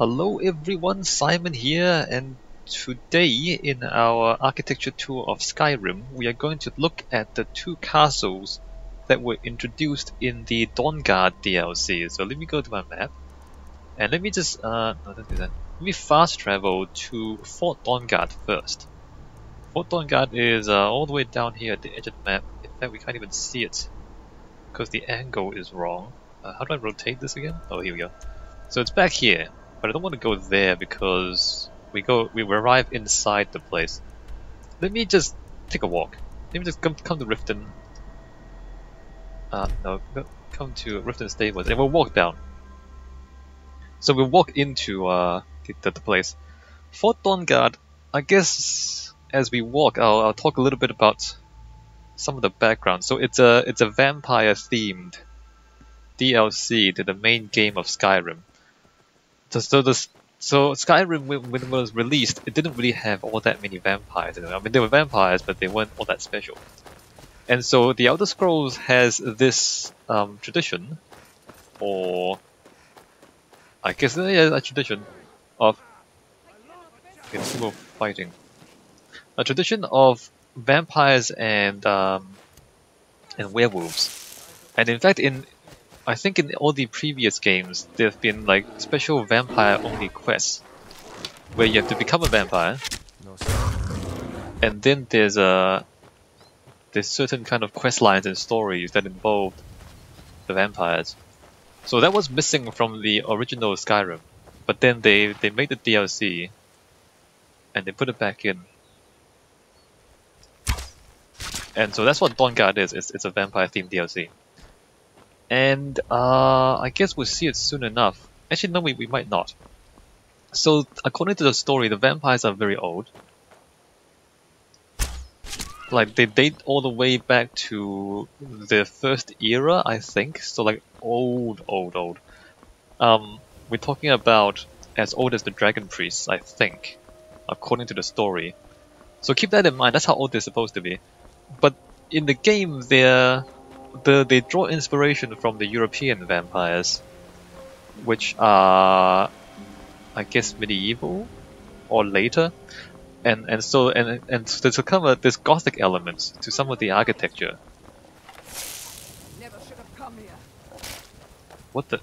Hello everyone, Simon here, and today in our architecture tour of Skyrim, we are going to look at the two castles that were introduced in the Dawnguard DLC. So let me go to my map, and let me just, no, don't do that. Let me fast travel to Fort Dawnguard first. Fort Dawnguard is all the way down here at the edge of the map. In fact, we can't even see it, because the angle is wrong. How do I rotate this again? Oh, here we go. So it's back here. But I don't want to go there because we arrive inside the place. Let me just take a walk. Let me just come to Riften. No, come to Riften Stables, and we'll walk down. So we'll walk into the place. Fort Dawnguard. I guess as we walk, I'll talk a little bit about some of the background. So it's a vampire themed DLC to the main game of Skyrim. So Skyrim, when it was released, it didn't really have all that many vampires. I mean, there were vampires, but they weren't all that special. And so the Elder Scrolls has this tradition, or I guess a tradition of people fighting. A tradition of vampires and werewolves. And in fact, I think in all the previous games, there have been like special vampire-only quests, where you have to become a vampire, and then there's certain kind of quest lines and stories that involve the vampires. So that was missing from the original Skyrim, but then they made the DLC, and they put it back in. And so that's what Dawnguard is. It's a vampire-themed DLC. And I guess we'll see it soon enough. Actually, no, we might not. So, according to the story, the vampires are very old. Like, they date all the way back to the first era, I think. So, like, old. We're talking about as old as the Dragon Priests, I think, according to the story. So keep that in mind, that's how old they're supposed to be. But in the game, they draw inspiration from the European vampires, which are, I guess, medieval or later, and so there's this Gothic element to some of the architecture. Never should have come here. What the?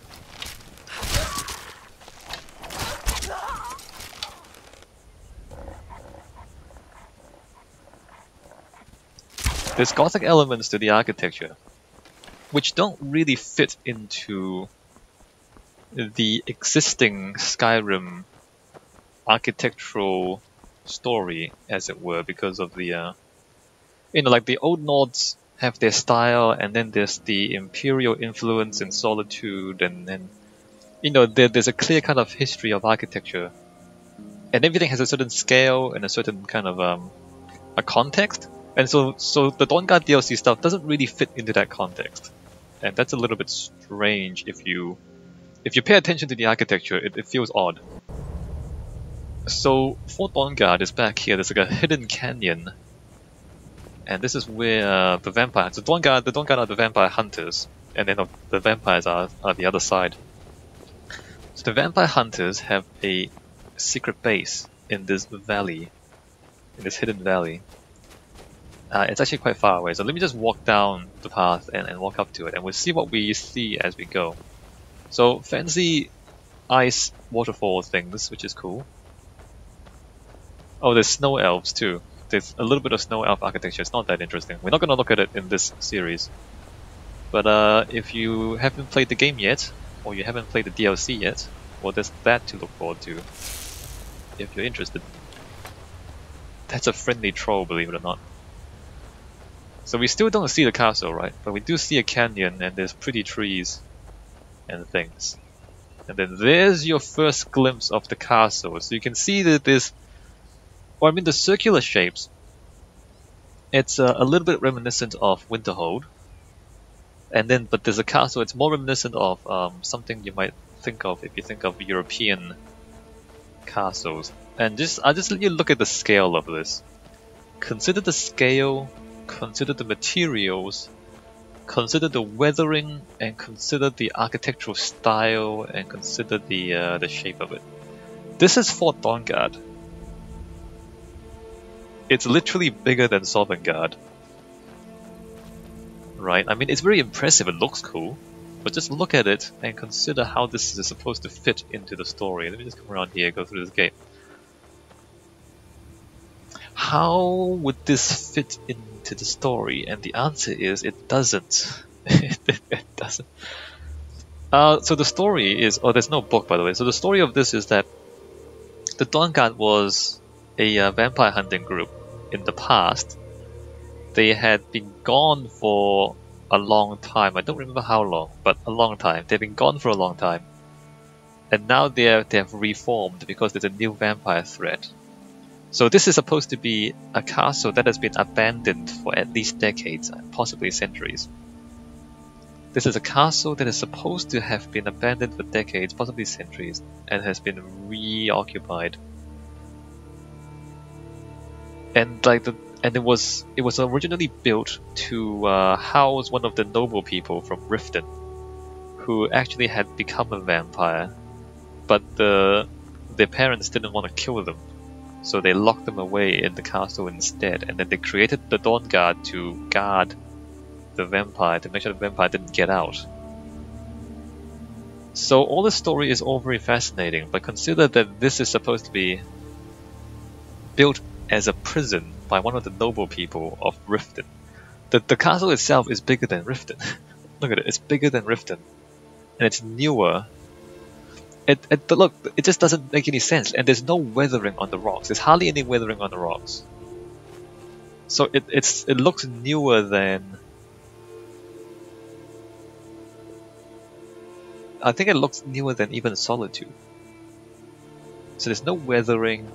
There's Gothic elements to the architecture, which don't really fit into the existing Skyrim architectural story, as it were, because of the, like the Old Nords have their style, and then there's the Imperial influence in Solitude, and then, there's a clear kind of history of architecture, and everything has a certain scale and a certain kind of a context, and so the Dawnguard DLC stuff doesn't really fit into that context. And that's a little bit strange if you pay attention to the architecture, it feels odd. So Fort Dawnguard is back here. There's like a hidden canyon, and this is where the vampires. The Dawnguard are the vampire hunters, and then the vampires are the other side. So the vampire hunters have a secret base in this valley, in this hidden valley. It's actually quite far away, so let me just walk down the path and walk up to it, and we'll see what we see as we go. So, fancy ice waterfall things, which is cool. Oh, there's snow elves too. There's a little bit of snow elf architecture. It's not that interesting. We're not going to look at it in this series. But if you haven't played the game yet, or you haven't played the DLC yet, well, there's that to look forward to, if you're interested. That's a friendly troll, believe it or not. So we still don't see the castle, right? But we do see a canyon, and there's pretty trees and things. And then there's your first glimpse of the castle. So you can see that the circular shapes, it's a little bit reminiscent of Winterhold. But there's a castle, it's more reminiscent of something you might think of if you think of European castles. And I'll just let you look at the scale of this. Consider the scale, consider the materials, consider the weathering, and consider the architectural style, and consider the shape of it. This is Fort Dawnguard. It's literally bigger than Sovngarde. Right? I mean, it's very impressive, it looks cool, but just look at it and consider how this is supposed to fit into the story. Let me just come around here, go through this gate. How would this fit into the story? And the answer is, it doesn't. It doesn't. So the story is, oh, there's no book, by the way. So the story of this is that the Dawnguard was a vampire hunting group in the past. They had been gone for a long time. I don't remember how long, but a long time. They've been gone for a long time. And now they have reformed because there's a new vampire threat. So this is supposed to be a castle that has been abandoned for at least decades, possibly centuries. This is a castle that is supposed to have been abandoned for decades, possibly centuries, and has been reoccupied. And it was originally built to house one of the noble people from Riften, who actually had become a vampire, but their parents didn't want to kill them. So they locked them away in the castle instead, and then they created the Dawnguard to guard the vampire, to make sure the vampire didn't get out. So all the story is all very fascinating, but consider that this is supposed to be built as a prison by one of the noble people of Riften. The castle itself is bigger than Riften. Look at it, it's bigger than Riften. And it's newer. But look, it just doesn't make any sense, and there's no weathering on the rocks. There's hardly any weathering on the rocks. So it looks newer than... I think it looks newer than even Solitude. So there's no weathering.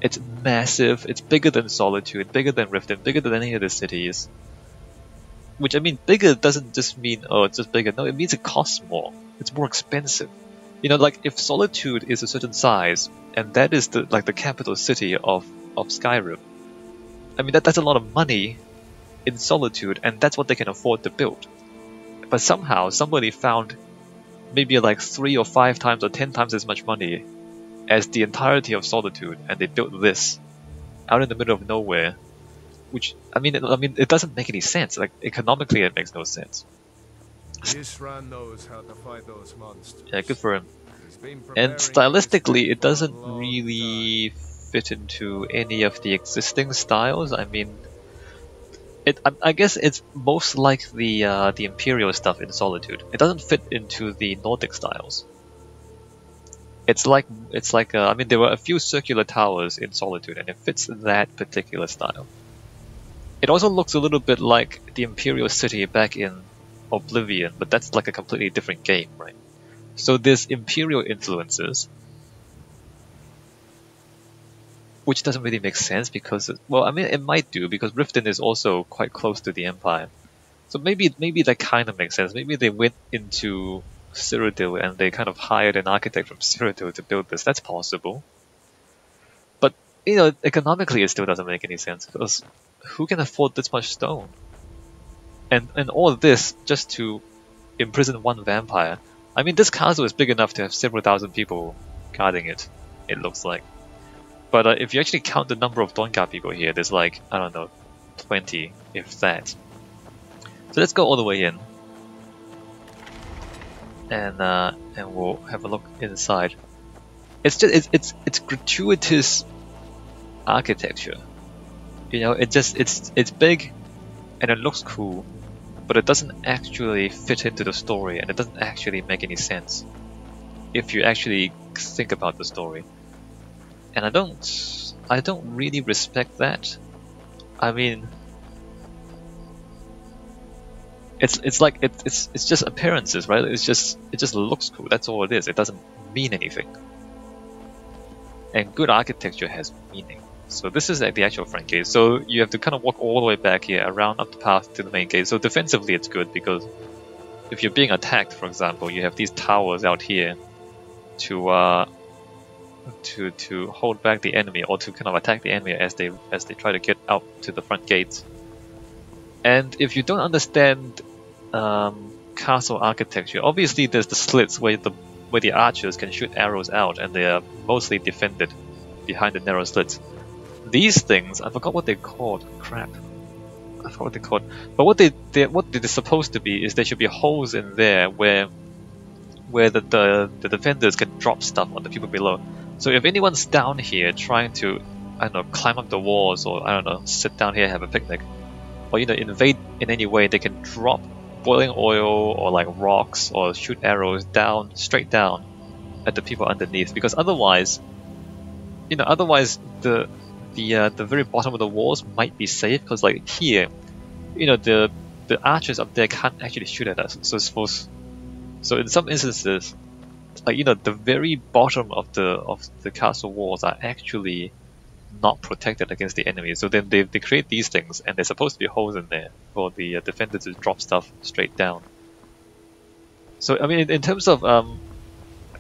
It's massive. It's bigger than Solitude, bigger than Riften, bigger than any of the cities. Which, I mean, bigger doesn't just mean, oh, it's just bigger. No, it means it costs more. It's more expensive. You know, like if Solitude is a certain size, and that is the capital city of Skyrim, I mean that's a lot of money in Solitude, and that's what they can afford to build. But somehow somebody found maybe like 3 or 5 times or 10 times as much money as the entirety of Solitude, and they built this out in the middle of nowhere. Which I mean it doesn't make any sense. Like economically, it makes no sense. Ishran knows how to fight those monsters. Yeah, good for him. And stylistically, it doesn't really fit into any of the existing styles. I mean, I guess it's most like the Imperial stuff in Solitude. It doesn't fit into the Nordic styles. It's like I mean, there were a few circular towers in Solitude, and it fits that particular style. It also looks a little bit like the Imperial city back in Oblivion, but that's like a completely different game, right? So there's Imperial influences, which doesn't really make sense because, well, I mean, it might do because Riften is also quite close to the Empire. So maybe that kind of makes sense. Maybe they went into Cyrodiil and they kind of hired an architect from Cyrodiil to build this. That's possible. But, you know, economically it still doesn't make any sense because who can afford this much stone? And all of this just to imprison one vampire. I mean, this castle is big enough to have several thousand people guarding it, it looks like. But if you actually count the number of Dawnguard people here, there's like, I don't know, 20, if that. So let's go all the way in. And we'll have a look inside. It's just, it's gratuitous architecture. You know, it's big and it looks cool, but it doesn't actually fit into the story, and it doesn't actually make any sense if you actually think about the story. And I don't really respect that. I mean, it's like it's just appearances, right? It just looks cool. That's all it is. It doesn't mean anything. And good architecture has meaning. So this is like the actual front gate. So you have to kind of walk all the way back here, around up the path to the main gate. So defensively it's good because if you're being attacked, for example, you have these towers out here to hold back the enemy, or to kind of attack the enemy as they try to get out to the front gates. And if you don't understand castle architecture, obviously there's the slits where where the archers can shoot arrows out, and they are mostly defended behind the narrow slits. These things, I forgot what they're called. Crap, I forgot what they're called. But what they're supposed to be is there should be holes in there where the defenders can drop stuff on the people below. So if anyone's down here trying to, I don't know, climb up the walls, or I don't know, sit down here, have a picnic, or invade in any way, they can drop boiling oil or like rocks or shoot arrows down, straight down at the people underneath. Because otherwise, the very bottom of the walls might be safe, because like here, the archers up there can't actually shoot at us. So in some instances, like the very bottom of the castle walls are actually not protected against the enemy. So then they create these things, and there's supposed to be holes in there for the defenders to drop stuff straight down. So I mean, in terms of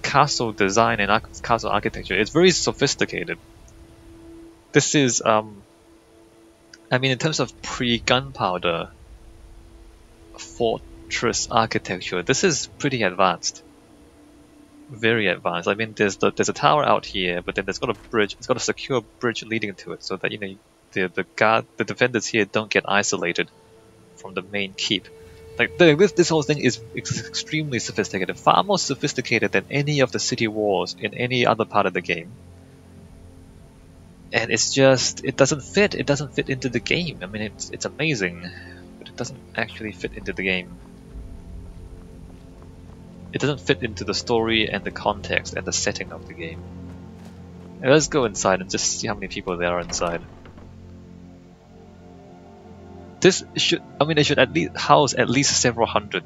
castle design and castle architecture, it's very sophisticated. This is I mean, in terms of pre-gunpowder fortress architecture, this is pretty advanced. Very advanced. I mean, there's a tower out here, but then there's got a bridge. It's got a secure bridge leading to it, so that the defenders here don't get isolated from the main keep. Like this whole thing is extremely sophisticated, far more sophisticated than any of the city walls in any other part of the game. And it's just, it doesn't fit. It doesn't fit into the game. I mean, it's amazing, but it doesn't actually fit into the game. It doesn't fit into the story and the context and the setting of the game. Now let's go inside and just see how many people there are inside. This should, I mean, they should at least house at least several hundred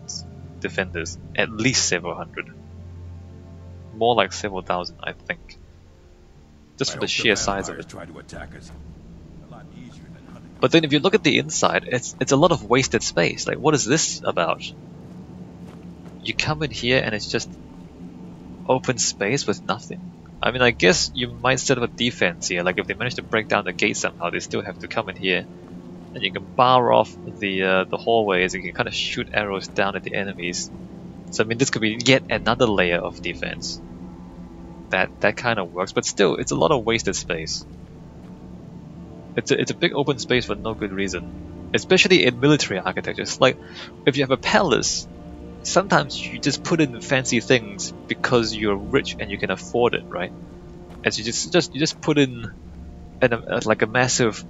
defenders. At least several hundred. More like several thousand, I think. Just for the sheer size of it. But then if you look at the inside, it's a lot of wasted space. Like, what is this about? You come in here and it's just open space with nothing. I mean, I guess you might set up a defense here. Like if they manage to break down the gate somehow, they still have to come in here, and you can bar off the hallways. And you can kind of shoot arrows down at the enemies. So I mean, this could be yet another layer of defense. That kind of works, but still, it's a lot of wasted space. It's a big open space for no good reason, especially in military architectures. Like if you have a palace, sometimes you just put in fancy things because you're rich and you can afford it, right? As you just put in like a massive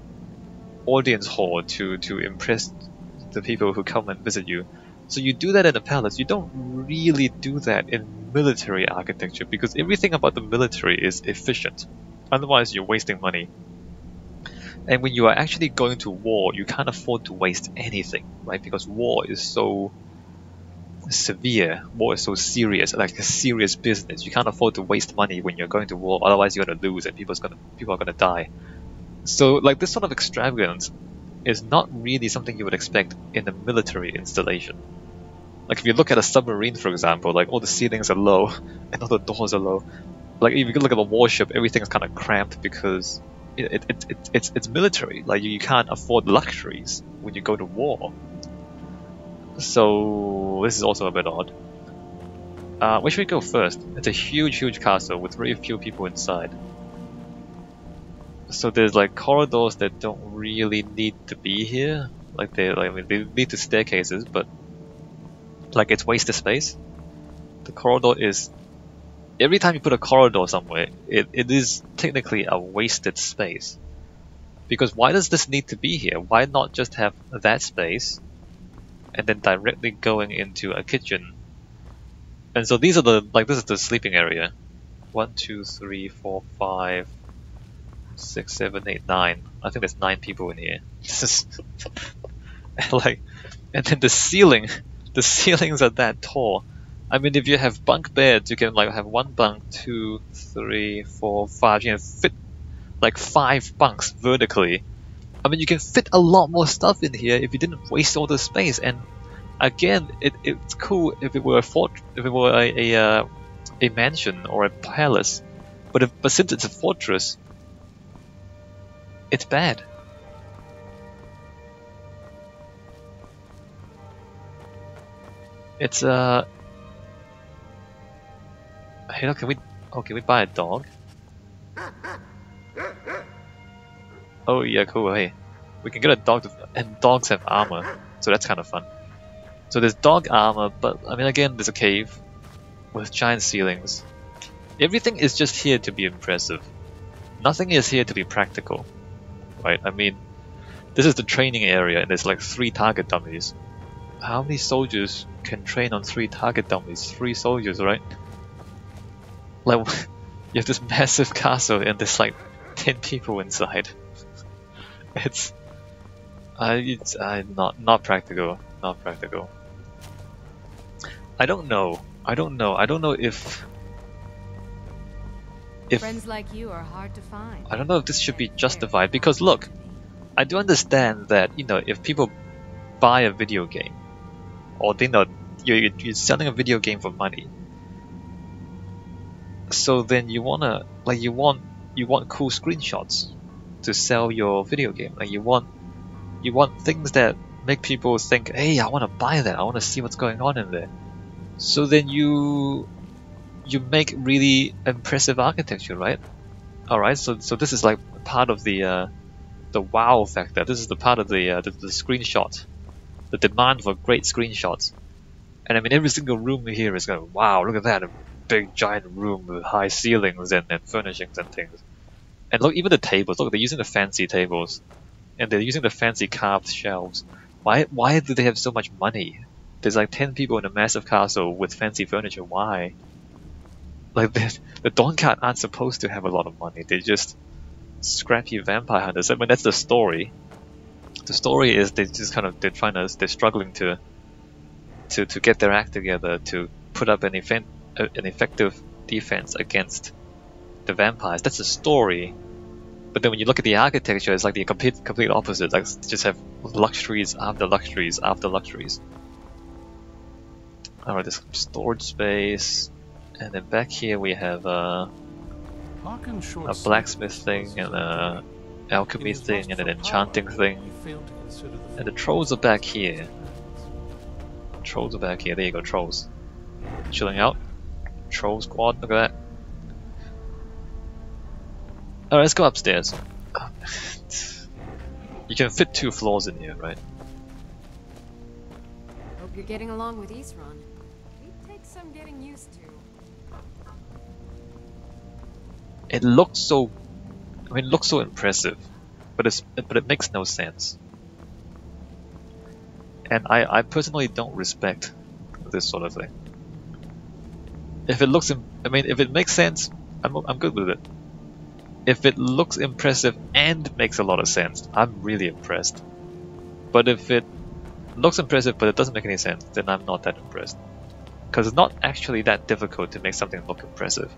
audience hall to impress the people who come and visit you. So you do that in a palace. You don't really do that in military architecture, because everything about the military is efficient. Otherwise, you're wasting money. And when you are actually going to war, you can't afford to waste anything, right? Because war is so severe, war is so serious, like a serious business. You can't afford to waste money when you're going to war, otherwise you're gonna lose and people are gonna die. So like this sort of extravagance is not really something you would expect in a military installation. Like if you look at a submarine, for example, like all the ceilings are low and all the doors are low. Like if you look at a warship, everything is kind of cramped because it's military. Like you can't afford luxuries when you go to war. So this is also a bit odd. Where should we go first? It's a huge castle with very few people inside. So there's like corridors that don't really need to be here. Like they lead to staircases, but like it's wasted space. The corridor is, every time you put a corridor somewhere, it is technically a wasted space. Because why does this need to be here? Why not just have that space and then directly going into a kitchen? And so these are this is the sleeping area. 1, 2, 3, 4, 5, 6, 7, 8, 9. I think there's 9 people in here. This is like, and then the ceilings are that tall. I mean, if you have bunk beds, you can like have 1 bunk, 2, 3, 4, 5. You can fit like 5 bunks vertically. I mean, you can fit a lot more stuff in here if you didn't waste all the space. And again, it's cool if it were a mansion or a palace, but since it's a fortress, it's bad. Hey, look, can we buy a dog? Oh yeah, cool. Hey, we can get a dog, and dogs have armor, so that's kind of fun. So there's dog armor, but I mean, again, there's a cave with giant ceilings. Everything is just here to be impressive. Nothing is here to be practical, right? I mean, this is the training area, and there's like 3 target dummies. How many soldiers can train on 3 target dummies? 3 soldiers, right? Like, you have this massive castle, and there's like 10 people inside. It's not practical. Not practical. I don't know if friends like you are hard to find. I don't know if this should be justified, because look, I do understand that, you know, if people buy a video game, or they know you're selling a video game for money, so then you want cool screenshots to sell your video game. Like you want things that make people think, hey, I want to buy that, I want to see what's going on in there. So then you make really impressive architecture, right? Alright, so this is like part of the wow factor. This is the part of the screenshot, the demand for great screenshots. And I mean, every single room here is going, wow, look at that, a big giant room with high ceilings and furnishings and things. And look, even the tables, look, they're using the fancy tables, and they're using the fancy carved shelves. Why do they have so much money? There's like 10 people in a massive castle with fancy furniture. Why? Like the Dawnguard aren't supposed to have a lot of money. They're just scrappy vampire hunters. I mean, that's the story. The story is they're struggling to get their act together to put up an effective defense against the vampires. That's the story. But then when you look at the architecture, it's like the complete opposite. Like, just have luxuries after luxuries after luxuries. Alright, there's storage space, and then back here we have a blacksmith thing, and a alchemy thing, and an enchanting thing. And the trolls are back here. Trolls are back here. There you go, trolls. Chilling out. Troll squad, look at that. Alright, let's go upstairs. You can fit 2 floors in here, right? Hope you're getting along with Isran. It takes some getting used to. It looks so impressive, but it makes no sense. And I personally don't respect this sort of thing. If it looks, if it makes sense, I'm good with it. If it looks impressive and makes a lot of sense, I'm really impressed. But if it looks impressive but it doesn't make any sense, then I'm not that impressed. Because it's not actually that difficult to make something look impressive.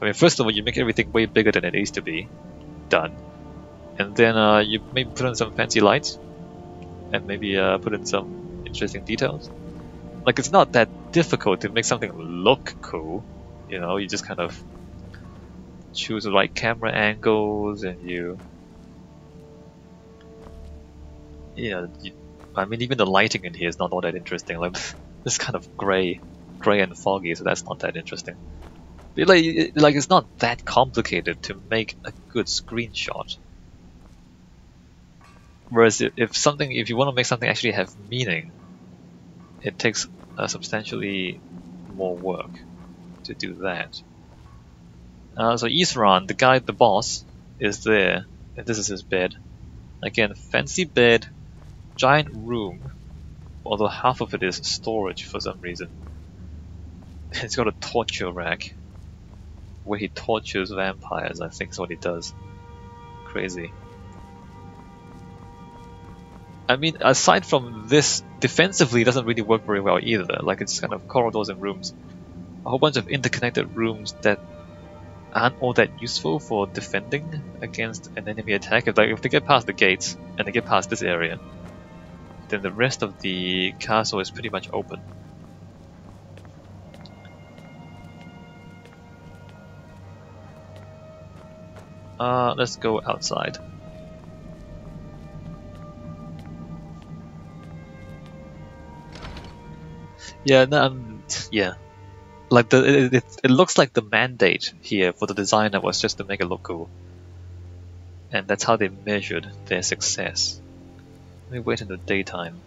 I mean, first of all, you make everything way bigger than it needs to be done. And then you maybe put in some fancy lights. And maybe put in some interesting details. Like, it's not that difficult to make something look cool. You know, you just kind of choose the right camera angles, and I mean, even the lighting in here is not all that interesting. Like, it's kind of gray and foggy, so that's not that interesting. But like it's not that complicated to make a good screenshot. Whereas if you want to make something actually have meaning, it takes substantially more work to do that. So Isran, the boss, is there, and this is his bed. Again, fancy bed, giant room, although half of it is storage for some reason. It's got a torture rack, where he tortures vampires, I think is what he does. Crazy. I mean, aside from this, defensively it doesn't really work very well either. Like, it's kind of corridors and rooms. A whole bunch of interconnected rooms that aren't all that useful for defending against an enemy attack. If they get past the gates, and they get past this area, then the rest of the castle is pretty much open. Let's go outside. Yeah, no, yeah. like it looks like the mandate here for the designer was just to make it look cool, and that's how they measured their success. Let me wait until daytime.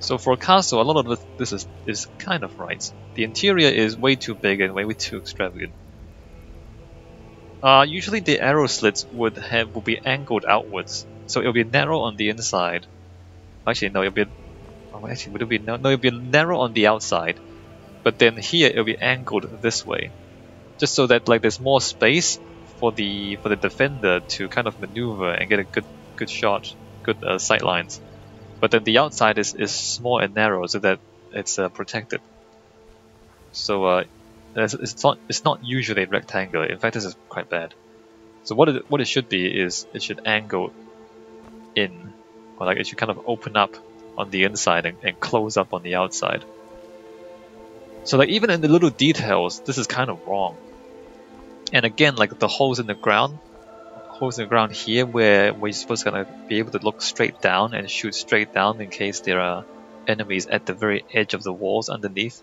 So for a castle, a lot of this is kind of right. The interior is way too big and way too extravagant. Usually the arrow slits would be angled outwards, so it'll be narrow on the inside. Actually, no, it'll be. Oh, actually, would it be no? No, it'll be narrow on the outside, but then here it'll be angled this way, just so that like there's more space for the defender to kind of maneuver and get a good shot, good sight lines. But then the outside is small and narrow so that it's protected. So it's not usually rectangular. In fact, this is quite bad. So what it should be is it should angle in, or like it should kind of open up on the inside and close up on the outside. So like even in the little details, this is kind of wrong. And again, like the holes in the ground here where you're supposed to kind of be able to look straight down and shoot straight down in case there are enemies at the very edge of the walls underneath.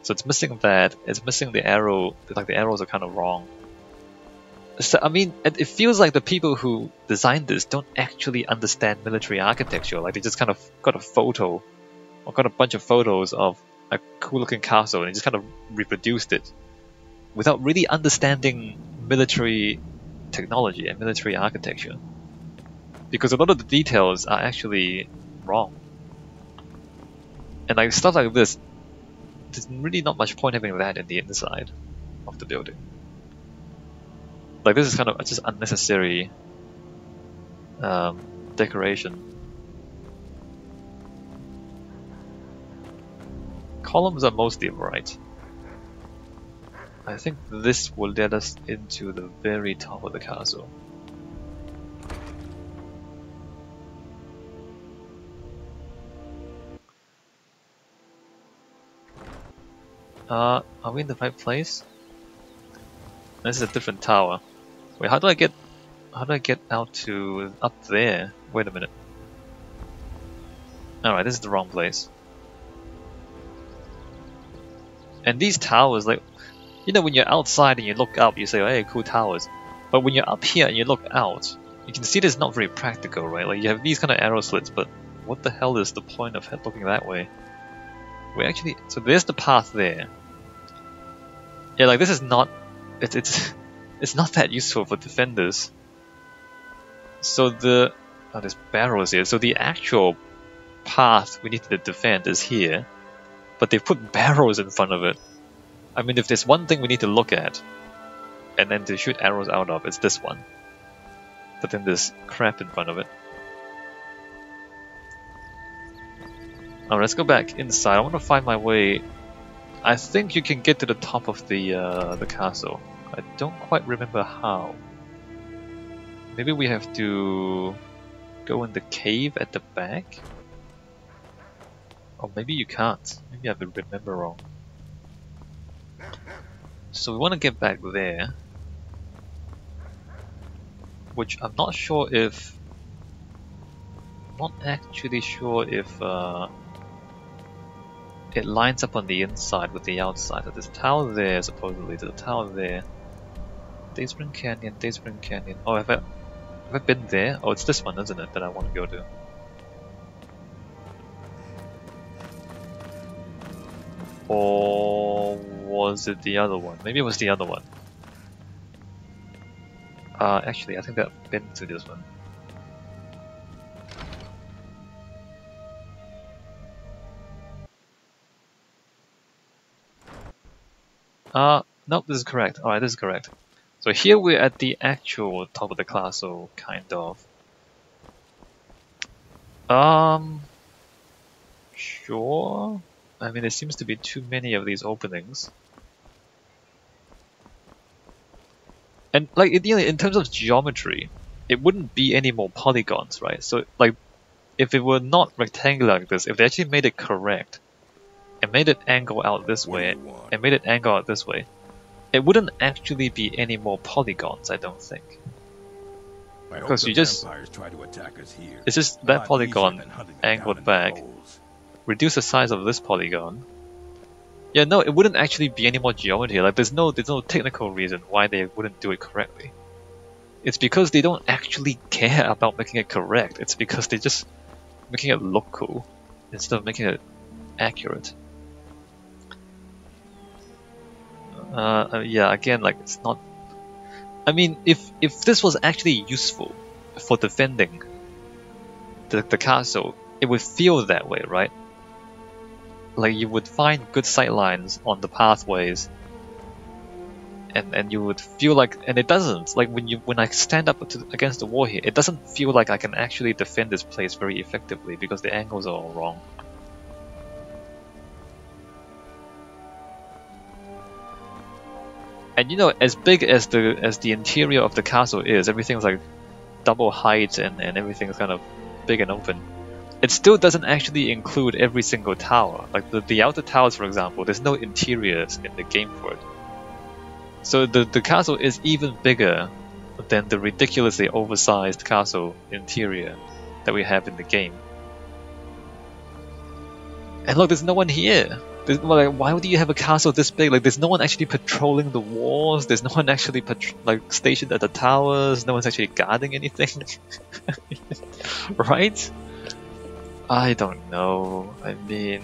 So it's missing that. It's missing the arrow. Like the arrows are kind of wrong. So I mean, it feels like the people who designed this don't actually understand military architecture. Like they just kind of got a photo or got a bunch of photos of a cool-looking castle and just kind of reproduced it without really understanding military technology and military architecture, because a lot of the details are actually wrong. And like stuff like this, there's really not much point having that in the inside of the building. Like this is kind of just unnecessary decoration. Columns are mostly right. I think this will let us into the very top of the castle. Are we in the right place? This is a different tower. Wait, how do I get out to up there? Wait a minute. Alright, this is the wrong place. And these towers, like, you know, when you're outside and you look up, you say, oh, hey, cool towers. But when you're up here and you look out, you can see this is not very practical, right? Like, you have these kind of arrow slits, but what the hell is the point of looking that way? We actually, so there's the path there. Yeah, like this is not, it's not that useful for defenders. So there's barrels here. So the actual path we need to defend is here, but they've put barrels in front of it. I mean, if there's one thing we need to look at, and then to shoot arrows out of, it's this one. But then there's crap in front of it. Alright, let's go back inside. I want to find my way. I think you can get to the top of the castle. I don't quite remember how. Maybe we have to go in the cave at the back? Or maybe you can't. Maybe I remember wrong. So we want to get back there, which I'm not sure if... not actually sure if it lines up on the inside with the outside. So there's a tower there, supposedly. There's a tower there. Dayspring Canyon, Dayspring Canyon. Oh, have I been there? Oh, it's this one, isn't it, that I want to go to? Or was it the other one? Maybe it was the other one. Actually, I think I've been to this one. Nope, this is correct. Alright, this is correct. So here we're at the actual top of the castle, kind of. Sure. I mean, there seems to be too many of these openings. And like, you know, in terms of geometry, it wouldn't be any more polygons, right? So like, if it were not rectangular like this, if they actually made it correct, and made it angle out this way, and made it angle out this way, it wouldn't actually be any more polygons, I don't think. I hope Because the you just, vampires try to attack us here. it's just A that lot polygon easier than hunting them down angled in the back. holes. Reduce the size of this polygon. Yeah, no, it wouldn't actually be any more geometry. Like, there's no technical reason why they wouldn't do it correctly. It's because they don't actually care about making it correct. It's because they're just making it look cool instead of making it accurate. Yeah, again, like, it's not... I mean, if this was actually useful for defending the castle, it would feel that way, right? Like, you would find good sightlines on the pathways, and you would feel like, and it doesn't. Like, when I stand up against the wall here, it doesn't feel like I can actually defend this place very effectively because the angles are all wrong. And you know, as big as the interior of the castle is, everything's like double height and everything's kind of big and open. It still doesn't actually include every single tower. Like the outer towers, for example, there's no interiors in the game for it. So the castle is even bigger than the ridiculously oversized castle interior that we have in the game. And look, there's no one here. Like, why would you have a castle this big? Like, there's no one actually patrolling the walls. There's no one actually like stationed at the towers. No one's actually guarding anything, right? I don't know. I mean,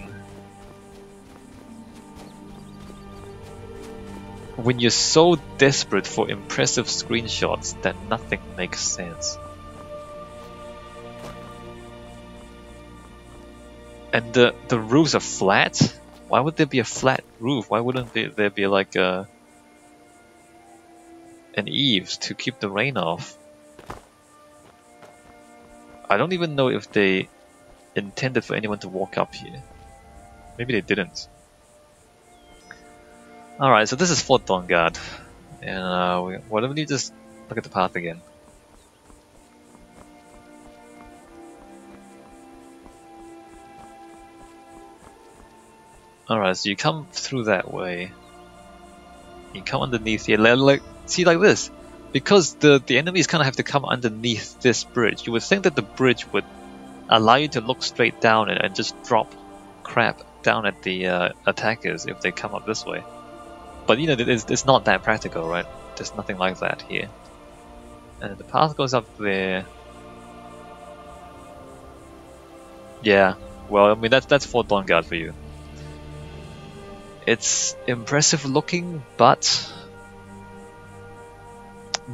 when you're so desperate for impressive screenshots that nothing makes sense. And the roofs are flat? Why would there be a flat roof? Why wouldn't there be like an eaves to keep the rain off? I don't even know if they intended for anyone to walk up here. Maybe they didn't. Alright, so this is Fort Dawnguard. And why don't we just look at the path again? Alright, so you come through that way. You come underneath here, like, see, like this. Because the enemies kind of have to come underneath this bridge. You would think that the bridge would allow you to look straight down and just drop crap down at the attackers if they come up this way. But you know, it's not that practical, right? There's nothing like that here. And the path goes up there. Yeah, well, I mean, that's Fort Dawnguard for you. It's impressive looking, but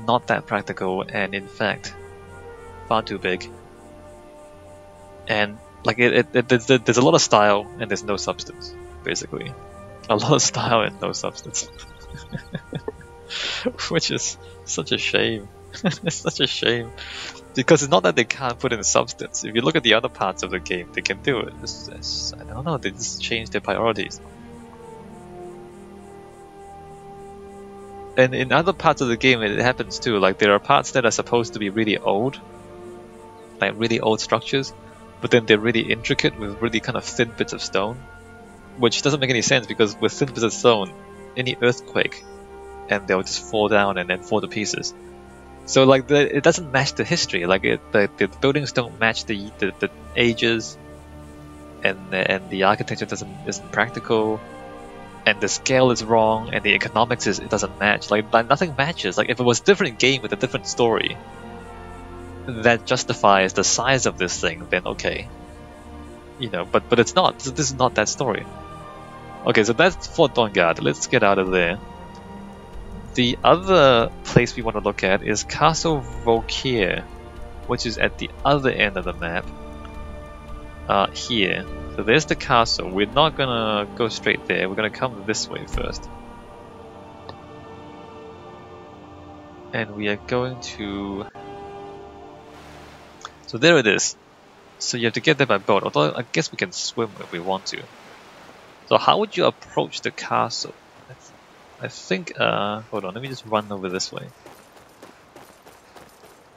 not that practical, and in fact, far too big. And like there's a lot of style and there's no substance, basically. A lot of style and no substance, which is such a shame. It's such a shame because it's not that they can't put in substance. If you look at the other parts of the game, they can do it. I don't know. They just change their priorities. And in other parts of the game, it happens too. Like, there are parts that are supposed to be really old, like really old structures, but then they're really intricate with really kind of thin bits of stone, which doesn't make any sense because with thin bits of stone, any earthquake, and they'll just fall down and then fall to pieces. So like it doesn't match the history. Like the buildings don't match the ages, and the architecture isn't practical. And the scale is wrong, and the economics it doesn't match. Like nothing matches. Like if it was a different game with a different story that justifies the size of this thing, then okay. You know, but it's not. This is not that story. Okay, so that's Fort Dawnguard. Let's get out of there. The other place we want to look at is Castle Volkihar, which is at the other end of the map. Here. So there's the castle. We're not gonna go straight there. We're gonna come this way first. And we are going to... So there it is. So you have to get there by boat, although I guess we can swim if we want to. So how would you approach the castle? I think, hold on, let me just run over this way.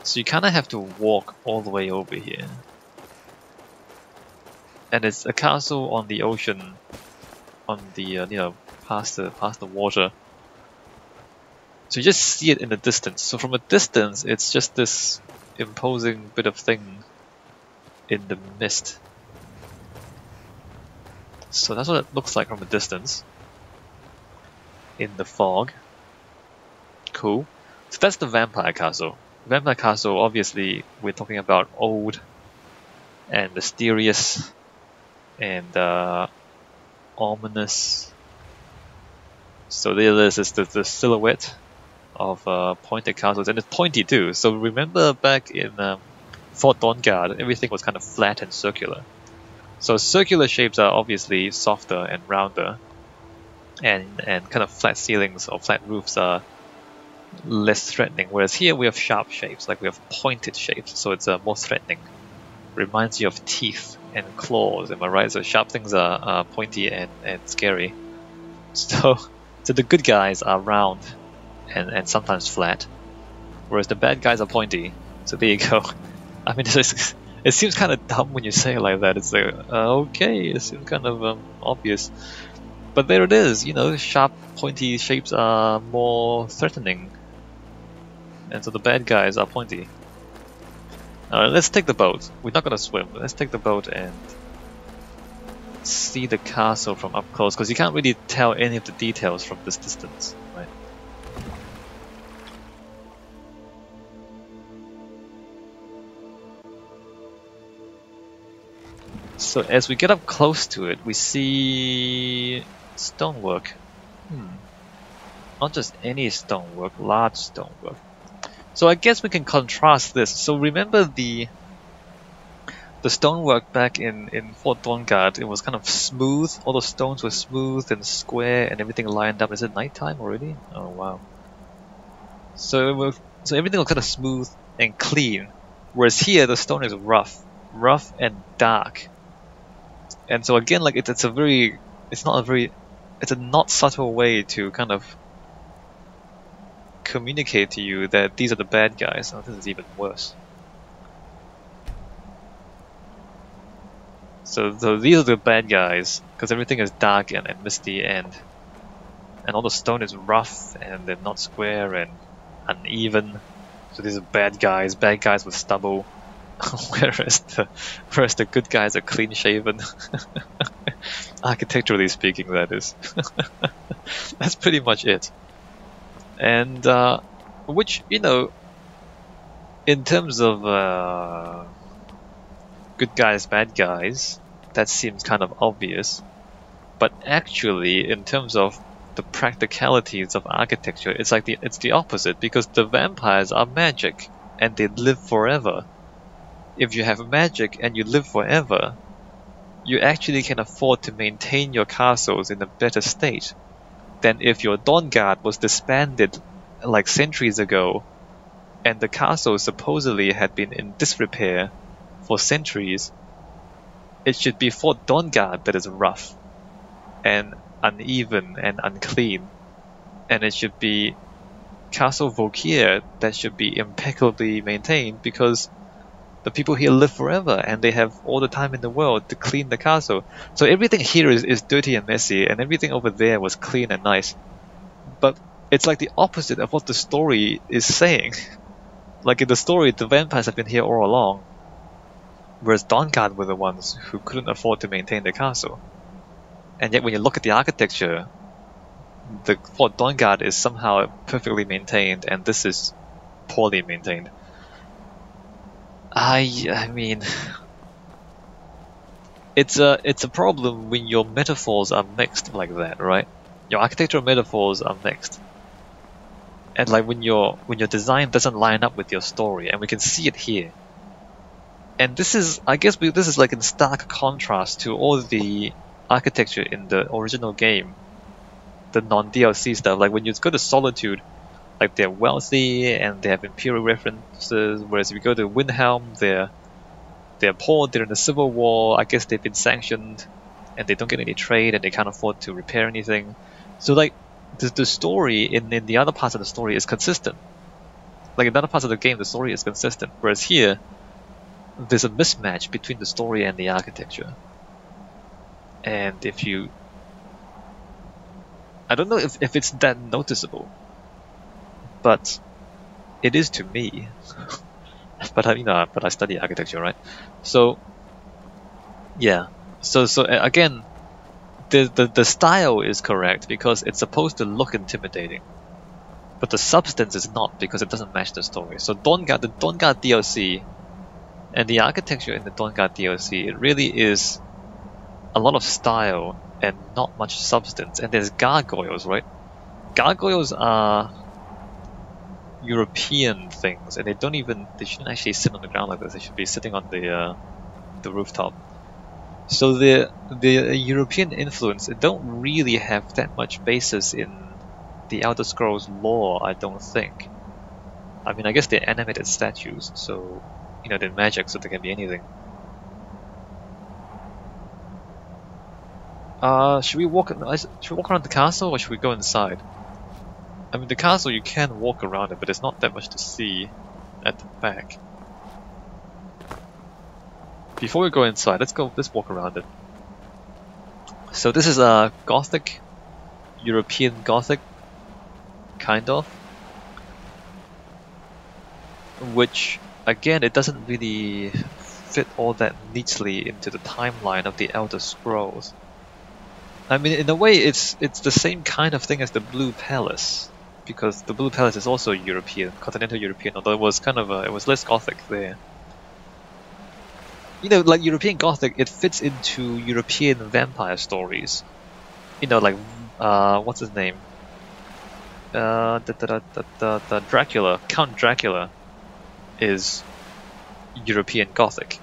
So you kind of have to walk all the way over here. And it's a castle on the ocean, on the, you know, past the water. So you just see it in the distance. So from a distance, it's just this imposing bit of thing in the mist. So that's what it looks like from a distance. In the fog. Cool. So that's the vampire castle. Vampire castle, obviously, we're talking about old and mysterious and ominous. So this is the silhouette of pointed castles, and it's pointy too. So remember back in Fort Dawnguard, everything was kind of flat and circular. So circular shapes are obviously softer and rounder, and kind of flat ceilings or flat roofs are less threatening. Whereas here we have sharp shapes, like we have pointed shapes, so it's more threatening. Reminds you of teeth and claws, am I right? So sharp things are pointy and scary. So the good guys are round and sometimes flat, whereas the bad guys are pointy. So there you go. I mean, it seems kind of dumb when you say it like that. It's like, okay, it seems kind of obvious. But there it is, you know, sharp, pointy shapes are more threatening. And so the bad guys are pointy. Alright, let's take the boat. We're not gonna swim. Let's take the boat and see the castle from up close, because you can't really tell any of the details from this distance, right? So as we get up close to it, we see stonework. Not just any stonework, large stonework. So I guess we can contrast this. So remember the stonework back in Fort Dawnguard, it was kind of smooth. All the stones were smooth and square and everything lined up. Is it nighttime already? Oh wow. So everything was kind of smooth and clean. Whereas here the stone is rough and dark. And so again, like it's a not subtle way to kind of communicate to you that these are the bad guys. Oh, this is even worse. So these are the bad guys, because everything is dark and misty and all the stone is rough and they're not square and uneven. So these are bad guys with stubble. whereas the good guys are clean shaven. Architecturally speaking, that is. That's pretty much it. And which, you know, in terms of good guys, bad guys, that seems kind of obvious. But actually, in terms of the practicalities of architecture, it's the opposite, because the vampires are magic and they live forever. If you have magic and you live forever, you actually can afford to maintain your castles in a better state than if your Dawnguard was disbanded like centuries ago and the castle supposedly had been in disrepair for centuries. It should be Fort Dawnguard that is rough and uneven and unclean, and it should be Castle Volkihar that should be impeccably maintained, because the people here live forever and they have all the time in the world to clean the castle. So everything here is dirty and messy, and everything over there was clean and nice. But it's like the opposite of what the story is saying. Like in the story, the vampires have been here all along, whereas Dawnguard were the ones who couldn't afford to maintain the castle. And yet when you look at the architecture, the Fort Dawnguard is somehow perfectly maintained and this is poorly maintained. I mean, it's a problem when your metaphors are mixed like that, right? Your architectural metaphors are mixed, and like when your design doesn't line up with your story, and we can see it here. And this is, I guess, this is like in stark contrast to all the architecture in the original game, the non-DLC stuff. Like when you go to Solitude, like they're wealthy and they have imperial references, whereas if you go to Windhelm, they're poor, they're in the civil war, I guess they've been sanctioned and they don't get any trade and they can't afford to repair anything. So like the story in the other parts of the story is consistent. Like in other parts of the game, the story is consistent, whereas here there's a mismatch between the story and the architecture. And if you, I don't know if it's that noticeable, but it is to me. but I study architecture, right? So yeah, again, the style is correct because it's supposed to look intimidating, but the substance is not because it doesn't match the story. So the Dawnguard DLC and the architecture in the Dawnguard DLC, it really is a lot of style and not much substance. And there's gargoyles, right? Gargoyles are European things, and they shouldn't actually sit on the ground like this. They should be sitting on the rooftop. So the European influence, it don't really have that much basis in the Elder Scrolls lore, I don't think. I mean, I guess they're animated statues, so they're magic, so they can be anything. Should we walk around the castle, or should we go inside? I mean, the castle, you can walk around it, but there's not that much to see at the back. Before we go inside, let's walk around it. So this is a Gothic, European Gothic, kind of. Which, again, it doesn't really fit all that neatly into the timeline of the Elder Scrolls. I mean, in a way, it's the same kind of thing as the Blue Palace, because the Blue Palace is also European, continental European, although it was it was less Gothic there. Like European Gothic, it fits into European vampire stories. Like what's his name? The Dracula, Count Dracula, is European Gothic.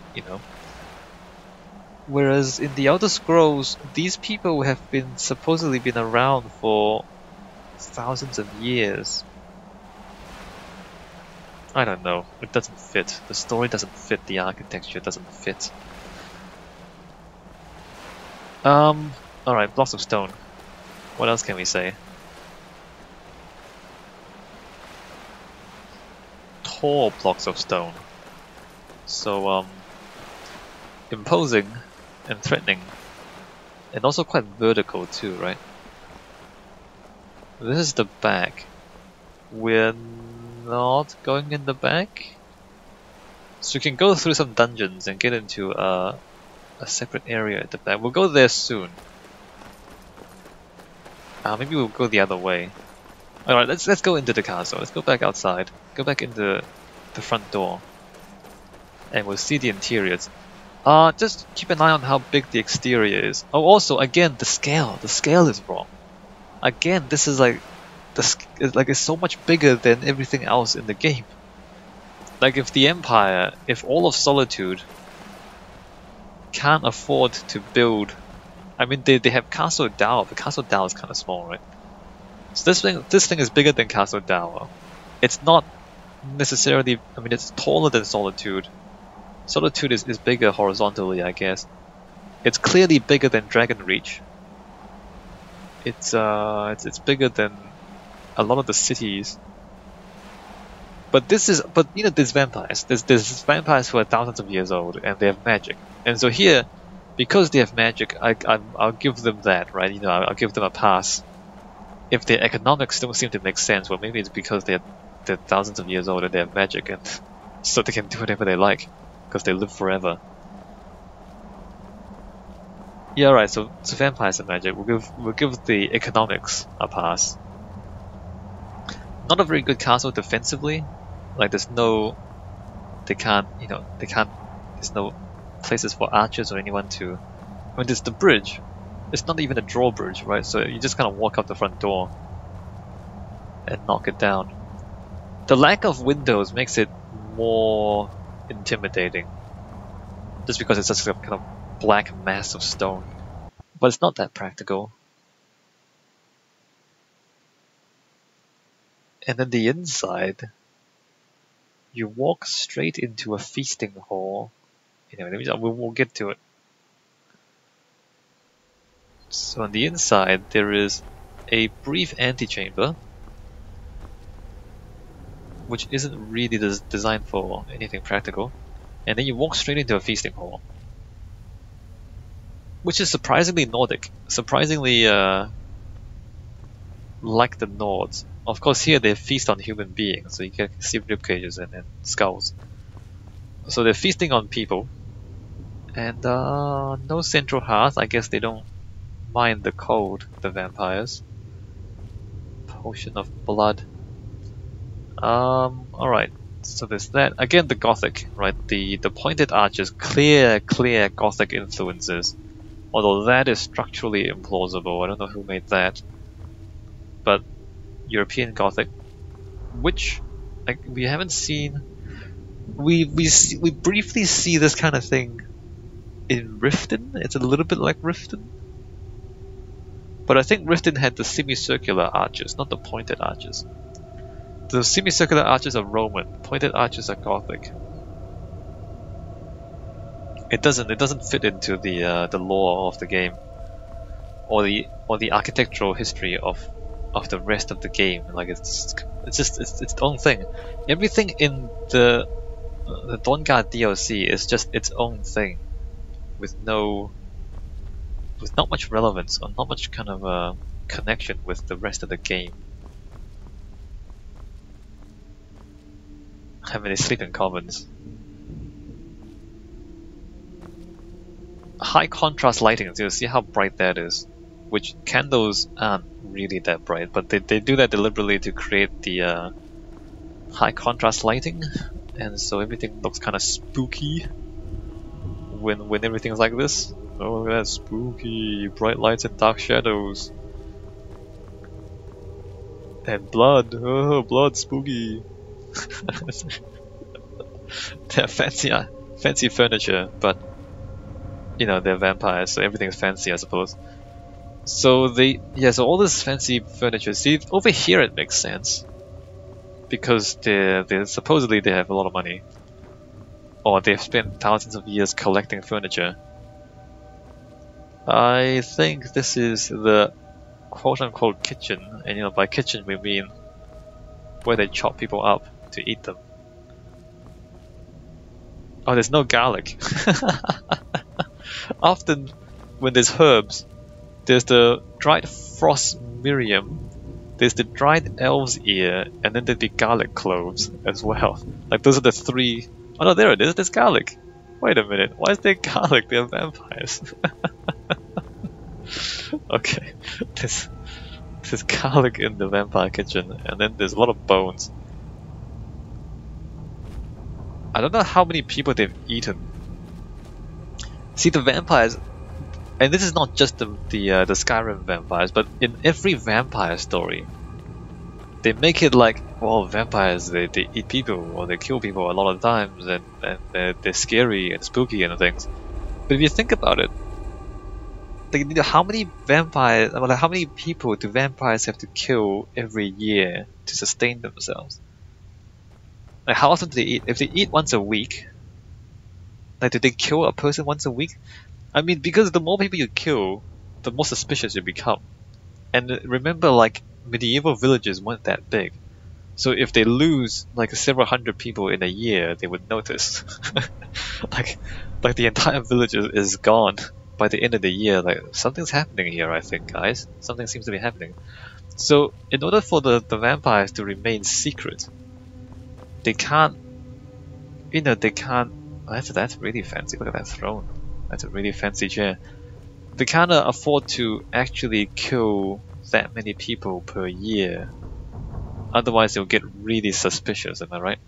Whereas in the Elder Scrolls, these people have supposedly been around for thousands of years. I don't know. It doesn't fit. The story doesn't fit. The architecture doesn't fit. Alright, blocks of stone. What else can we say? Tall blocks of stone. So, imposing and threatening. And also quite vertical too, right? This is the back. We're not going in the back. So you can go through some dungeons and get into a separate area at the back. We'll go there soon. Maybe we'll go the other way. Alright, let's go into the castle. Let's go back outside. Go back into the front door. And we'll see the interiors. Just keep an eye on how big the exterior is. Oh, also, again, the scale. The scale is wrong. Again, this is it's so much bigger than everything else in the game. Like if the Empire, if all of Solitude can't afford to build, I mean they have Castle Dower, but Castle Dower is kind of small, right? So this thing is bigger than Castle Dower. It's not necessarily, I mean it's taller than Solitude. Solitude is bigger horizontally, I guess. It's clearly bigger than Dragon Reach. It's bigger than a lot of the cities. But there's vampires. There's vampires who are thousands of years old and they have magic. And so here, because they have magic, I'll give them that, right? I'll give them a pass. If their economics don't seem to make sense, well, maybe it's because they're thousands of years old and they have magic, and so they can do whatever they like because they live forever. Yeah, right. So vampires and magic. We'll give the economics a pass. Not a very good castle defensively. Like there's no places for archers or anyone to. I mean, there's the bridge. It's not even a drawbridge, right? So you just kind of walk out the front door and knock it down. The lack of windows makes it more intimidating, just because it's just a kind of black mass of stone. But it's not that practical. And then the inside, you walk straight into a feasting hall. Anyway, we'll get to it. So on the inside, there is a brief antechamber, which isn't really designed for anything practical. And then you walk straight into a feasting hall, which is surprisingly Nordic. Surprisingly like the Nords. Of course, here they feast on human beings, so you can see rib cages and skulls. So they're feasting on people, and no central hearth. I guess they don't mind the cold, the vampires. Potion of blood. Alright. So there's that. Again, the Gothic, right? The pointed arches, clear Gothic influences. Although that is structurally implausible. I don't know who made that. But European Gothic, which we haven't seen. We briefly see this kind of thing in Riften. It's a little bit like Riften. But I think Riften had the semicircular arches, not the pointed arches. The semicircular arches are Roman, pointed arches are Gothic. It doesn't fit into the lore of the game, or the architectural history of the rest of the game. Like it's its own thing. Everything in the Dawnguard DLC is just its own thing, with not much relevance or not much kind of connection with the rest of the game. How many sleeping commons? High contrast lighting, so you'll see how bright that is. Which candles aren't really that bright, but they do that deliberately to create the high contrast lighting, and so everything looks kind of spooky when everything's like this. Oh, that's spooky! Bright lights and dark shadows, and blood. Oh, blood, spooky. They're fancy furniture, but you know they're vampires, so everything's fancy, I suppose. So so all this fancy furniture. See, over here it makes sense because they supposedly they have a lot of money, or they've spent thousands of years collecting furniture. I think this is the quote-unquote kitchen, and you know by kitchen we mean where they chop people up to eat them. Oh, there's no garlic. Often when there's herbs, there's the dried frost miriam, there's the dried elf's ear, and then there'd be garlic cloves as well. Like those are the three. Oh no, there it is, there's garlic. Wait a minute, why is there garlic? They're vampires. Okay, there's garlic in the vampire kitchen, and then there's a lot of bones. I don't know how many people they've eaten. See, the vampires, and this is not just the Skyrim vampires, but in every vampire story, they make it like, well, vampires, they eat people or they kill people a lot of times, and they're scary and spooky and things. But if you think about it, like, how many vampires, like, how many people do vampires have to kill every year to sustain themselves? Like, how often do they eat? If they eat once a week, like, do they kill a person once a week? I mean, because the more people you kill, the more suspicious you become. And remember, like, medieval villages weren't that big. So if they lose, like, several hundred people in a year, they would notice. like the entire village is gone by the end of the year. Like, something's happening here, I think, guys. Something seems to be happening. So, in order for the vampires to remain secret, they can't, that's really fancy. Look at that throne. That's a really fancy chair. They can't afford to actually kill that many people per year. Otherwise, they'll get really suspicious, am I right?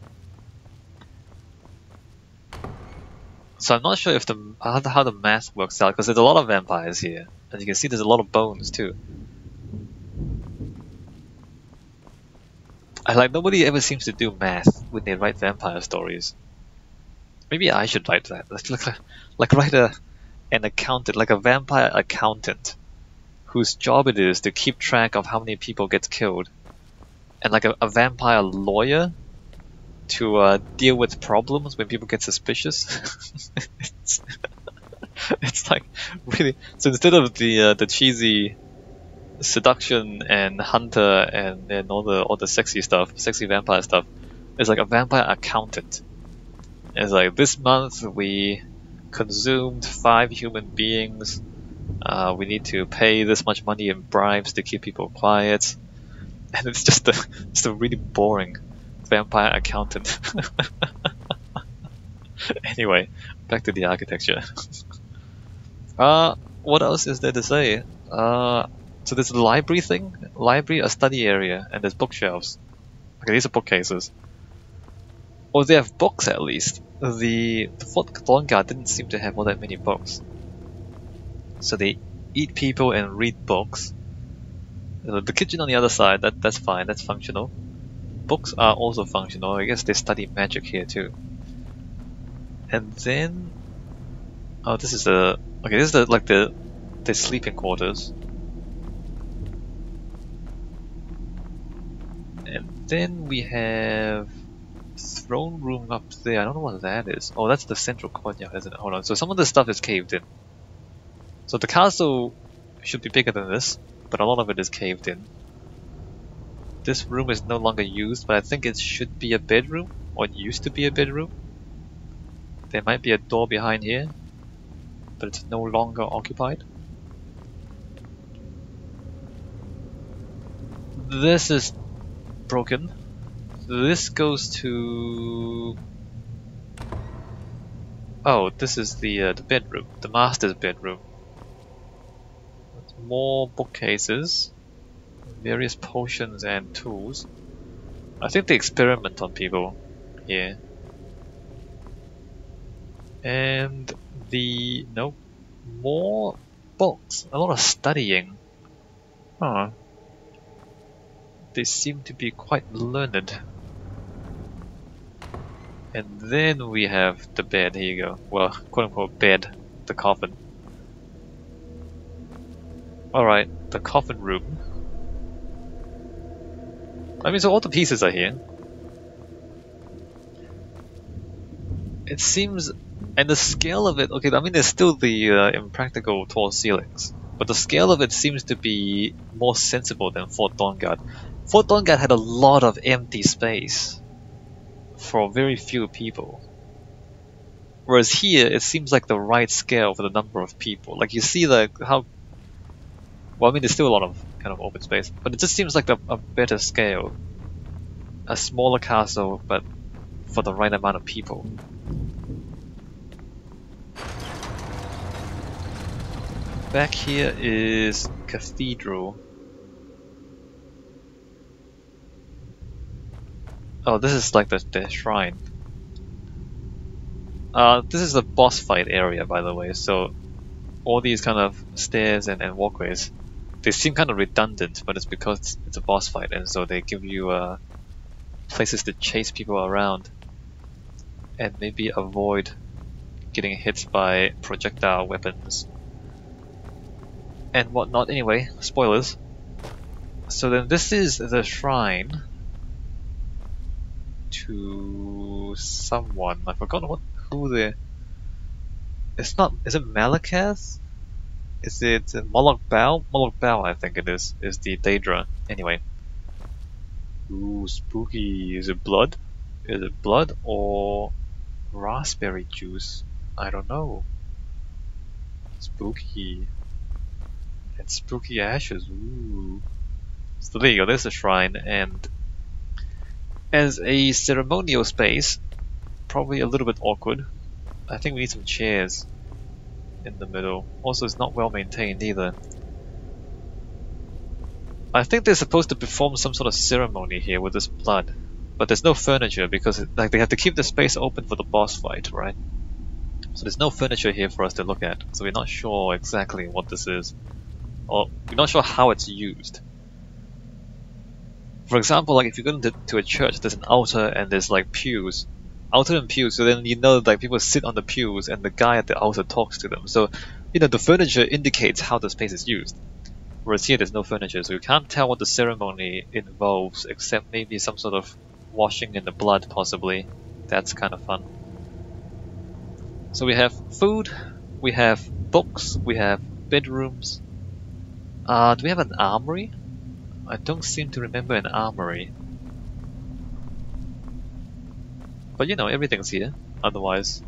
So I'm not sure if how the math works out, because there's a lot of vampires here. As you can see, there's a lot of bones too. Nobody ever seems to do math when they write vampire stories. Maybe I should write that. Like write an accountant, like a vampire accountant, whose job it is to keep track of how many people get killed, and like a vampire lawyer to deal with problems when people get suspicious. it's like really. So instead of the cheesy seduction and hunter and all the sexy stuff, sexy vampire stuff, it's like a vampire accountant. It's like, this month we consumed 5 human beings. We need to pay this much money in bribes to keep people quiet, and it's just a really boring vampire accountant. Anyway, back to the architecture. What else is there to say? So there's a library thing, library, a study area, and there's bookshelves. Okay, these are bookcases. Oh, they have books at least. The Fort Dawnguard didn't seem to have all that many books. So they eat people and read books. The kitchen on the other side, that's fine, that's functional. Books are also functional. I guess they study magic here too. And then, oh, this is the okay. This is the sleeping quarters. And then we have throne room up there. I don't know what that is. Oh, that's the central courtyard, isn't it? Hold on. So some of the stuff is caved in. So the castle should be bigger than this, but a lot of it is caved in. This room is no longer used, but I think it should be a bedroom, or it used to be a bedroom. There might be a door behind here, but it's no longer occupied. This is broken. This goes to... oh, this is the bedroom, the master's bedroom. More bookcases, various potions and tools. I think they experiment on people here. And nope, more books, a lot of studying. Huh. They seem to be quite learned. And then we have the bed, here you go. Well, quote unquote bed, the coffin. Alright, the coffin room. I mean, so all the pieces are here. It seems, and the scale of it, okay, I mean there's still the impractical tall ceilings, but the scale of it seems to be more sensible than Fort Dawnguard. Fort Dawnguard had a lot of empty space for very few people. Whereas here, it seems like the right scale for the number of people. Like you see how... well, I mean there's still a lot of kind of open space, but it just seems like a better scale. A smaller castle, but for the right amount of people. Back here is Cathedral. Oh, this is like the shrine. This is the boss fight area, by the way, so all these kind of stairs and walkways, they seem kind of redundant, but it's because it's a boss fight, and so they give you places to chase people around and maybe avoid getting hit by projectile weapons and whatnot. Anyway, spoilers. So then this is the shrine to someone. I forgot who the... it's not... is it Malakath? Is it Moloch Bao? Moloch Bao, I think it is the Daedra. Anyway. Ooh, spooky. Is it blood? Is it blood or raspberry juice? I don't know. Spooky. And spooky ashes. Ooh. So there you go, there's a shrine, and as a ceremonial space, probably a little bit awkward. I think we need some chairs in the middle. Also, it's not well maintained either. I think they're supposed to perform some sort of ceremony here with this blood, but there's no furniture because like they have to keep the space open for the boss fight, right? So there's no furniture here for us to look at, so we're not sure exactly what this is, or we're not sure how it's used. For example, like if you go into a church, there's an altar and there's like pews, altar and pews, so then you know like people sit on the pews and the guy at the altar talks to them. So you know the furniture indicates how the space is used. Whereas here there's no furniture, so you can't tell what the ceremony involves, except maybe some sort of washing in the blood, possibly. That's kind of fun. So we have food, we have books, we have bedrooms. Do we have an armory? I don't seem to remember an armory. But you know, everything's here, otherwise.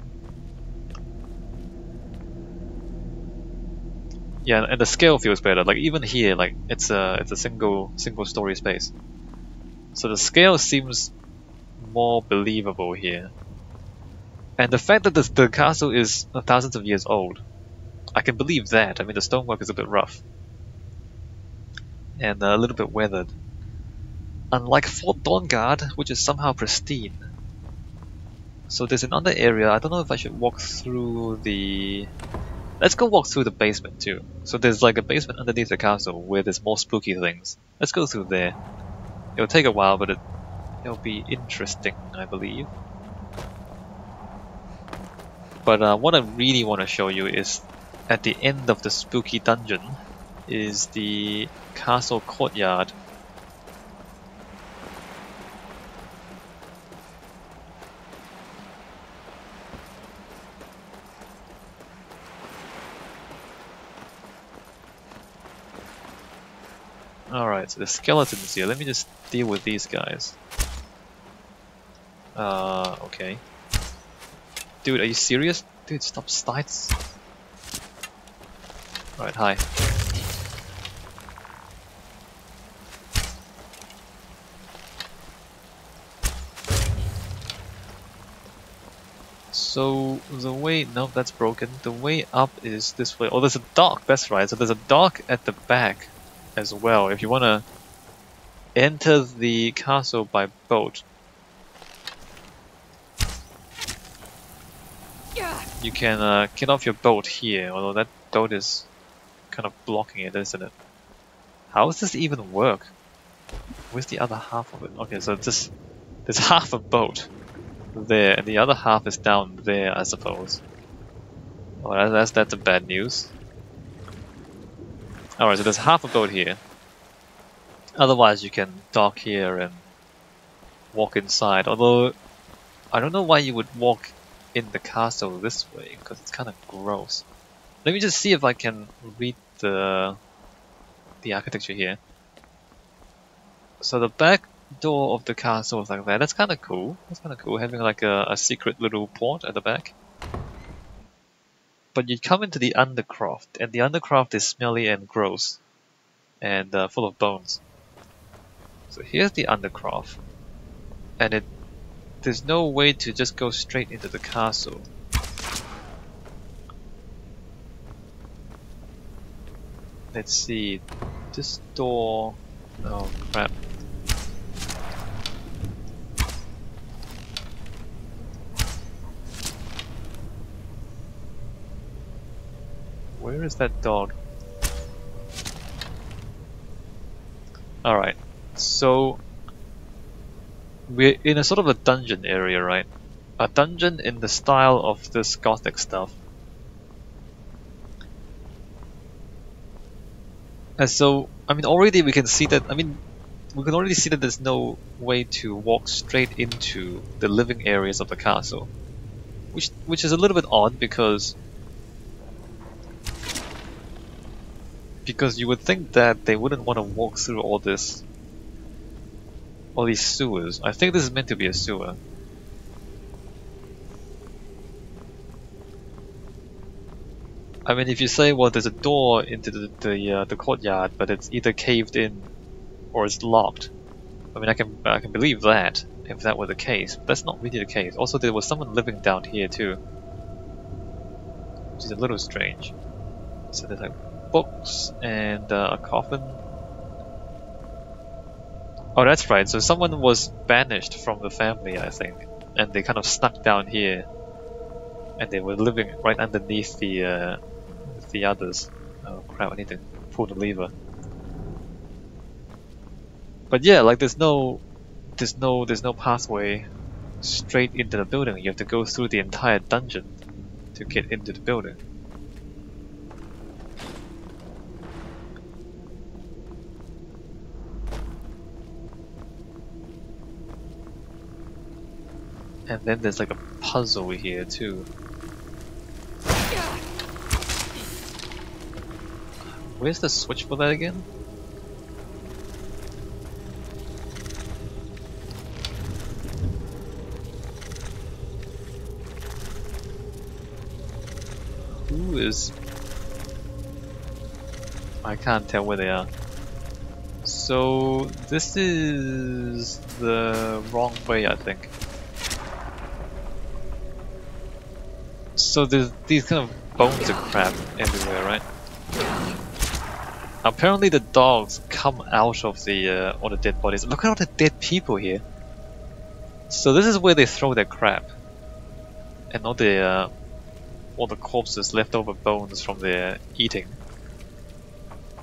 Yeah, and the scale feels better. Like even here, like it's a single story space. So the scale seems more believable here. And the fact that the castle is thousands of years old, I can believe that. I mean, the stonework is a bit rough and a little bit weathered. Unlike Fort Dawnguard, which is somehow pristine. So there's another area. I don't know if I should walk through the... Let's go walk through the basement too. So there's like a basement underneath the castle where there's more spooky things. Let's go through there. It'll take a while, but it'll be interesting, I believe. But what I really want to show you is at the end of the spooky dungeon is the castle courtyard. Alright, so the skeletons here. Let me just deal with these guys. Okay. Dude, are you serious? Dude, stop slides. Alright, hi. So, the way... Nope, that's broken. The way up is this way. Oh, there's a dock, that's right. So there's a dock at the back as well, if you want to enter the castle by boat. You can get off your boat here, although that boat is kind of blocking it, isn't it? How does this even work? Where's the other half of it? Okay, so there's half a boat there, and the other half is down there, I suppose. Oh, that's the bad news. Alright, so there's half a boat here. Otherwise you can dock here and walk inside, although I don't know why you would walk in the castle this way, because it's kind of gross. Let me just see if I can read the architecture here. So the back door of the castle is like that. That's kind of cool. That's kind of cool, having like a secret little port at the back. But you come into the undercroft, and the undercroft is smelly and gross, and full of bones. So here's the undercroft, and there's no way to just go straight into the castle. Let's see, this door... Oh crap. Where is that dog? Alright, so we're in a sort of a dungeon area, right? A dungeon in the style of this gothic stuff. And so, I mean, already we can see that, we can already see that there's no way to walk straight into the living areas of the castle. Which is a little bit odd because you would think that they wouldn't want to walk through all these sewers. I think this is meant to be a sewer. I mean, if you say, well, there's a door into the courtyard, but it's either caved in or it's locked. I mean, I can believe that if that were the case, but that's not really the case. Also, there was someone living down here too, which is a little strange. So there's like books and a coffin. Oh, that's right. So someone was banished from the family, I think, and they kind of snuck down here, and they were living right underneath the others. Oh crap! I need to pull the lever. But yeah, like there's no pathway straight into the building. You have to go through the entire dungeon to get into the building. And then there's like a puzzle here too. Where's the switch for that again? Who is... I can't tell where they are. So this is the wrong way, I think. So there's these kind of bones and crap everywhere, right? Apparently the dogs come out of the all the dead bodies. Look at all the dead people here. So this is where they throw their crap, and all the corpses, leftover bones from their eating.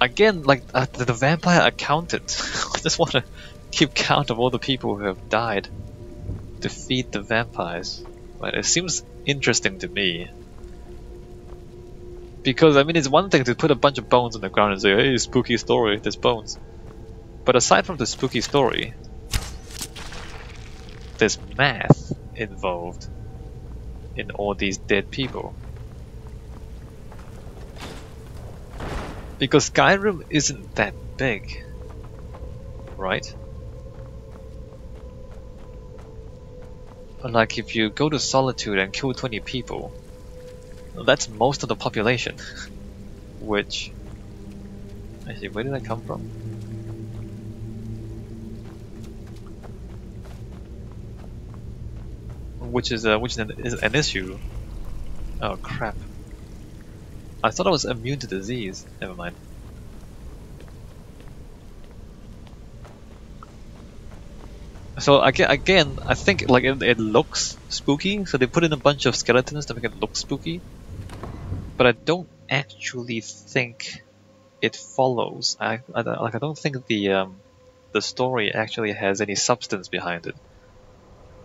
Again, like the vampire accountant. I just want to keep count of all the people who have died to feed the vampires. Right? It seems interesting to me. Because, I mean, it's one thing to put a bunch of bones on the ground and say, hey, spooky story, there's bones. But aside from the spooky story, there's math involved in all these dead people. Because Skyrim isn't that big, right? Like, if you go to Solitude and kill 20 people, that's most of the population. Which... Actually, where did I come from? Which is an issue. Oh crap. I thought I was immune to disease. Never mind. So again, I think like it looks spooky, so they put in a bunch of skeletons to make it look spooky. But I don't actually think it follows. I don't think the story actually has any substance behind it.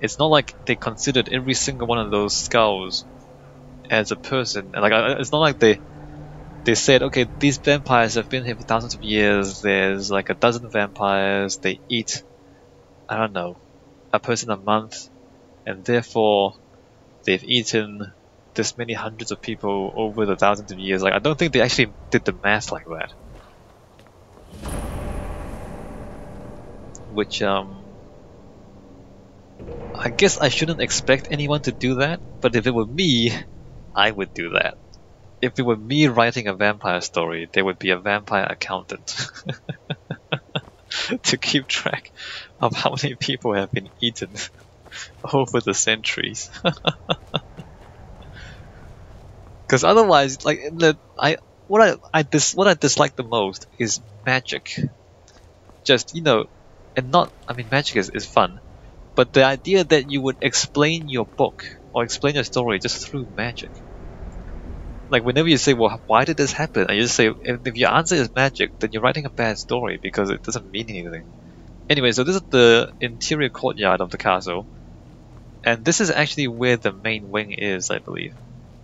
It's not like they considered every single one of those skulls as a person. And like it's not like they said, okay, these vampires have been here for thousands of years. There's like a dozen vampires. They eat, I don't know, a person a month, and therefore they've eaten this many hundreds of people over the thousands of years. Like, I don't think they actually did the math like that. Which, I guess I shouldn't expect anyone to do that, but if it were me, I would do that. If it were me writing a vampire story, there would be a vampire accountant to keep track of how many people have been eaten over the centuries. Because otherwise, like what I dislike the most is magic. Just, you know, and not, I mean, magic is fun, but the idea that you would explain your book or explain your story just through magic. Like whenever you say, well, why did this happen? And you just say, if your answer is magic, then you're writing a bad story because it doesn't mean anything. Anyway, so this is the interior courtyard of the castle, and this is actually where the main wing is, I believe.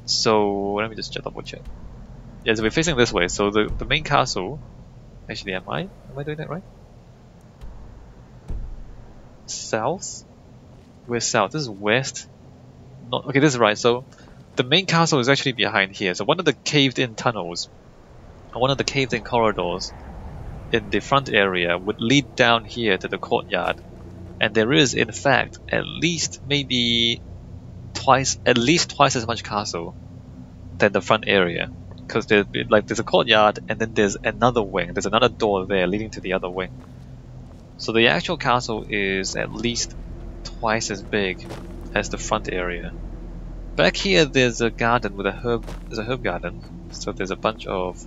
So let me just double check. Yeah, so we're facing this way. So the main castle. Actually, am I doing that right? South? Where's south? This is west. Not okay. This is right. So the main castle is actually behind here. So one of the caved-in tunnels, or one of the caved-in corridors in the front area would lead down here to the courtyard, and there is, in fact, at least twice as much castle than the front area, because there's a courtyard and then there's another wing. There's another door there leading to the other wing. So the actual castle is at least twice as big as the front area. Back here, there's a garden with a herb. There's a herb garden. So there's a bunch of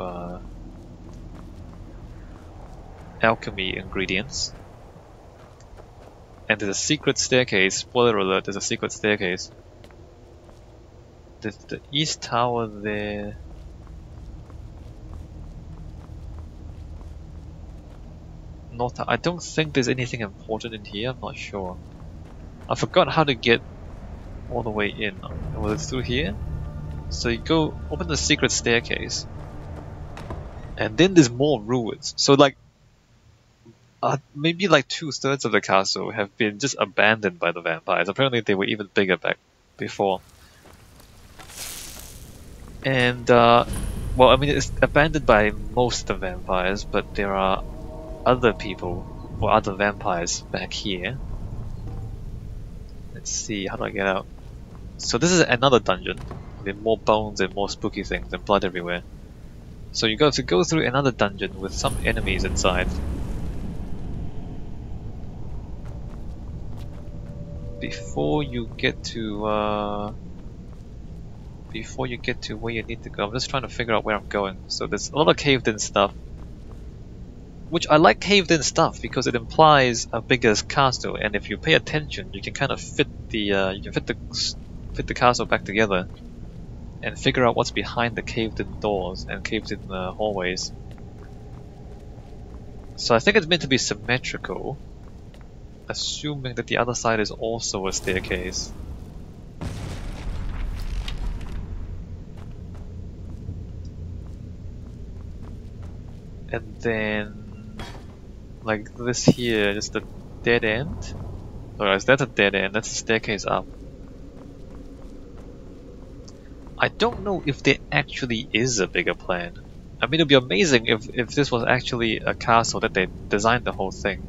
alchemy ingredients. And there's a secret staircase. Spoiler alert, there's a secret staircase. There's the east tower there. North. I don't think there's anything important in here. I'm not sure. I forgot how to get all the way in. Was it through here? So you go open the secret staircase, and then there's more ruins. So like, maybe like 2/3 of the castle have been just abandoned by the vampires. Apparently they were even bigger back before. And well, I mean, it's abandoned by most of the vampires, but there are other people or other vampires back here. Let's see, how do I get out? So this is another dungeon with more bones and more spooky things and blood everywhere. So you got to go through another dungeon with some enemies inside before you get to before you get to where you need to go. I'm just trying to figure out where I'm going. So there's a lot of caved-in stuff, which I like caved-in stuff because it implies a bigger castle, and if you pay attention, you can kind of fit the castle back together and figure out what's behind the caved-in doors and caved-in hallways. So I think it's meant to be symmetrical, assuming that the other side is also a staircase. And then, like this here, just a dead end. Alright, so that's a dead end, that's a staircase up. I don't know if there actually is a bigger plan. I mean, it'd be amazing if this was actually a castle that they designed the whole thing.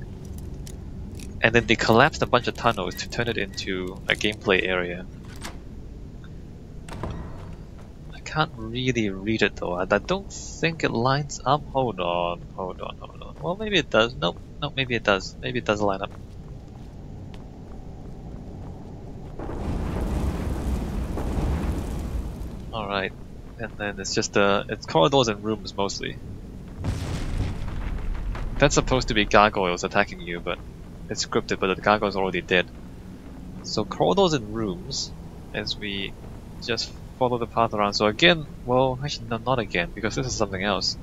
And then they collapsed a bunch of tunnels to turn it into a gameplay area. I can't really read it though. I don't think it lines up. Hold on. Well, maybe it does. Nope, maybe it does. Maybe it does line up. Alright, and then it's just it's corridors and rooms mostly. That's supposed to be gargoyles attacking you, but it's scripted, but the gargoyle's already dead. So corridors and rooms, as we just follow the path around. So again, well, actually no, not again, because this is something else.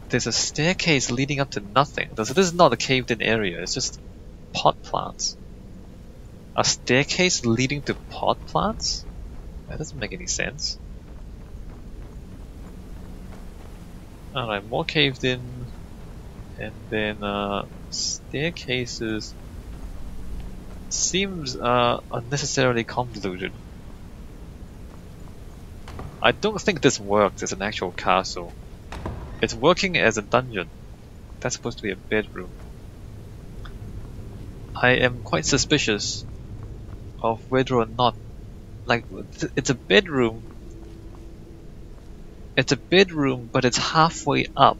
There's a staircase leading up to nothing. So this is not a caved-in area, it's just pot plants. A staircase leading to pot plants? That doesn't make any sense. Alright, more caved in, and then staircases seems unnecessarily convoluted. I don't think this works as an actual castle. It's working as a dungeon. That's supposed to be a bedroom. I am quite suspicious of whether or not, like, it's a bedroom. It's a bedroom, but it's halfway up.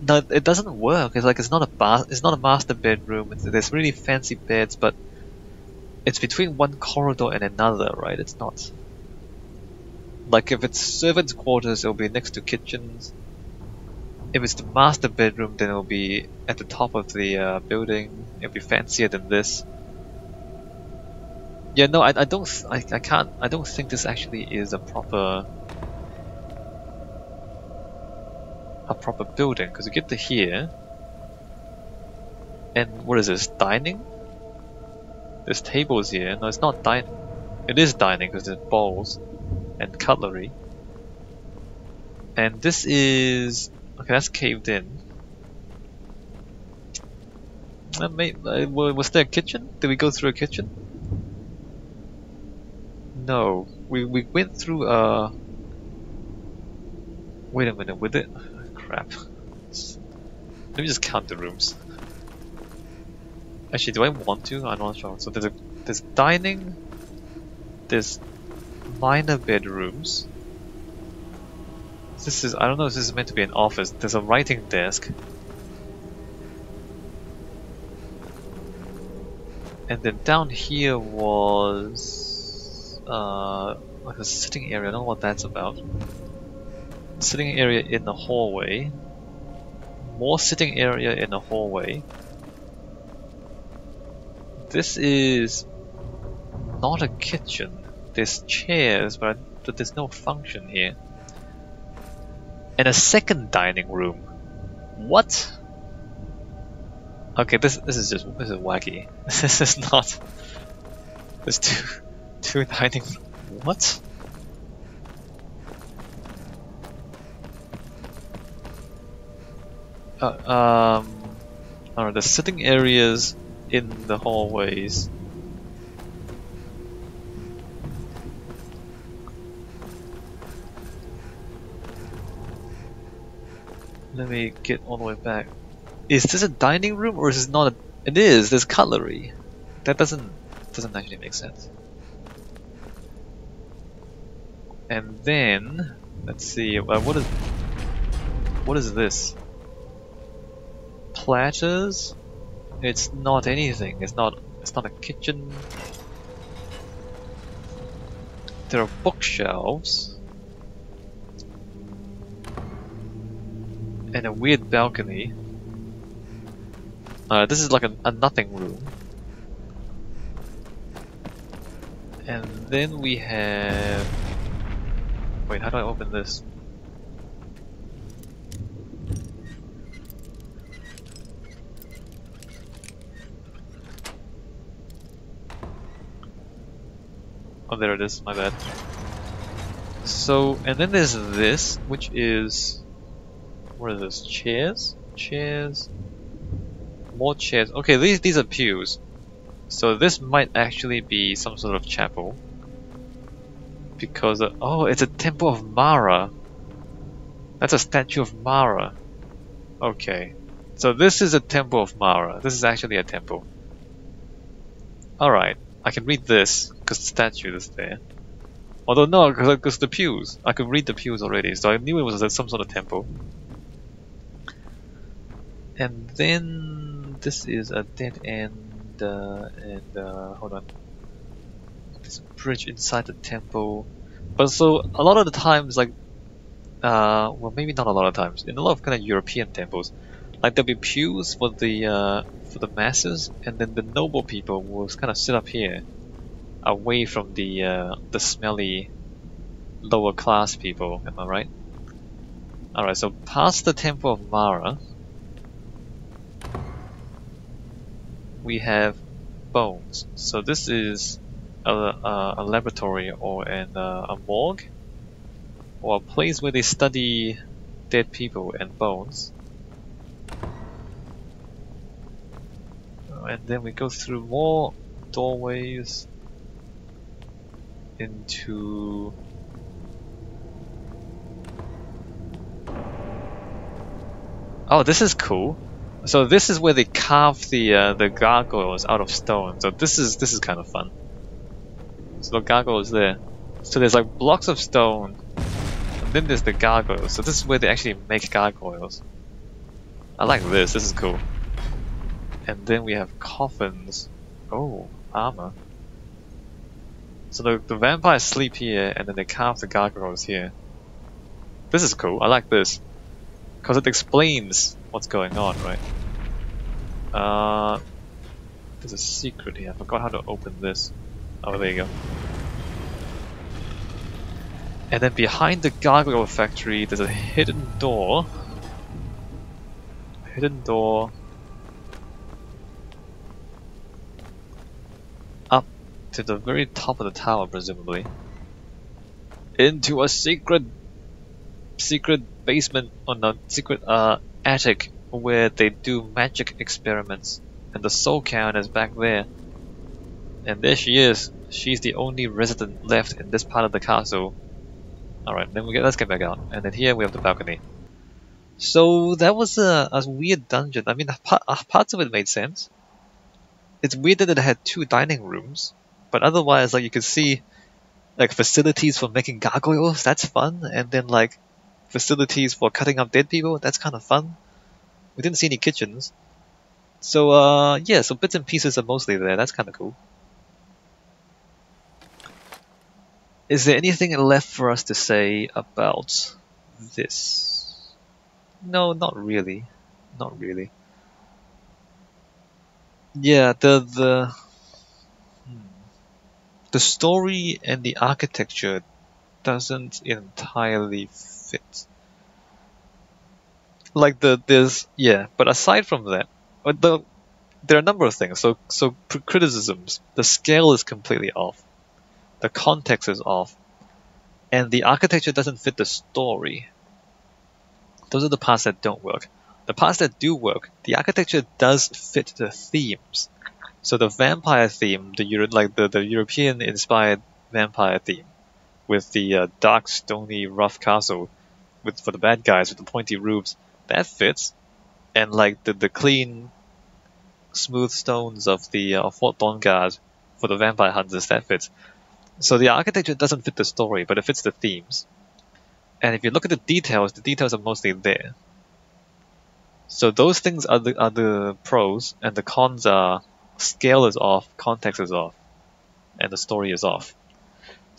No, it doesn't work. It's like it's not a master bedroom. There's really fancy beds, but it's between one corridor and another, right? It's not. Like if it's servants' quarters, it'll be next to kitchens. If it's the master bedroom, then it'll be at the top of the building. It'll be fancier than this. Yeah, no, I don't think this actually is a proper building, because you get to here, and what is this, dining? There's tables here. No, it's not dining. It is dining because there's bowls and cutlery. And this is, okay, that's caved in. Was there a kitchen? Did we go through a kitchen? No, we went through a. Wait a minute, with it. Crap. Let me just count the rooms. Actually, do I want to? I'm not sure. So there's dining. There's minor bedrooms. This is, I don't know if this is meant to be an office. There's a writing desk. And then down here was like a sitting area. I don't know what that's about. Sitting area in the hallway. More sitting area in the hallway. This is not a kitchen. There's chairs, but there's no function here. And a second dining room. What? Okay, this is wacky. This is not. There's two dining. What? Alright, the sitting areas in the hallways. Let me get all the way back. Is this a dining room or is this not a... It is, there's cutlery. That doesn't actually make sense. And then, let's see, what is this? Platters? It's not anything. It's not a kitchen. There are bookshelves. And a weird balcony. This is like a nothing room. And then we have... Wait, how do I open this? Oh, there it is, my bad. So, and then there's this, which is... What is this? Chairs? Chairs? More chairs. Okay, these are pews. So this might actually be some sort of chapel. Because, oh, it's a temple of Mara. That's a statue of Mara. Okay. So this is a temple of Mara. This is actually a temple. Alright. I can read this, because the statue is there. Although no, because the pews. I could read the pews already, so I knew it was some sort of temple. And then this is a dead end, hold on. There's a bridge inside the temple. But so, a lot of the times, like, well maybe not a lot of times, in a lot of kind of European temples, like there'll be pews for the masses, and then the noble people will kind of sit up here, away from the smelly lower class people. Am I right? Alright, so past the Temple of Mara, we have bones. So this is a laboratory or a morgue, or a place where they study dead people and bones. And then we go through more doorways into... Oh, this is cool. So this is where they carve the gargoyles out of stone. So this is kind of fun. So the gargoyles there. So there's like blocks of stone, and then there's the gargoyles. So this is where they actually make gargoyles. I like this. This is cool. And then we have coffins. Oh, armor. So the vampires sleep here, and then they carve the gargoyles here. This is cool. I like this. Because it explains what's going on, right? There's a secret here. I forgot how to open this. Oh, there you go. And then behind the gargoyle factory, there's a hidden door. Hidden door. Up to the very top of the tower, presumably. Into a secret basement, or not, secret attic where they do magic experiments, and the soul count is back there. And there she is. She's the only resident left in this part of the castle. Alright, then let's get back out. And then here we have the balcony. So that was a weird dungeon. I mean, parts of it made sense. It's weird that it had 2 dining rooms, but otherwise, like, you could see like facilities for making gargoyles. That's fun. And then like facilities for cutting up dead people. That's kind of fun. We didn't see any kitchens. So yeah, so bits and pieces are mostly there. That's kind of cool. Is there anything left for us to say about this? No, not really. Not really. Yeah, the story and the architecture doesn't entirely fit. Like yeah, but aside from that, there are a number of things. So criticisms. The scale is completely off. The context is off, and the architecture doesn't fit the story. Those are the parts that don't work. The parts that do work, the architecture does fit the themes. So the vampire theme, the European-inspired vampire theme, with the dark, stony, rough castle, for the bad guys with the pointy roofs, that fits. And like the clean, smooth stones of Fort Dawnguard for the vampire hunters, that fits. So the architecture doesn't fit the story, but it fits the themes. And if you look at the details are mostly there. So those things are the pros, and the cons are scale is off, context is off, and the story is off.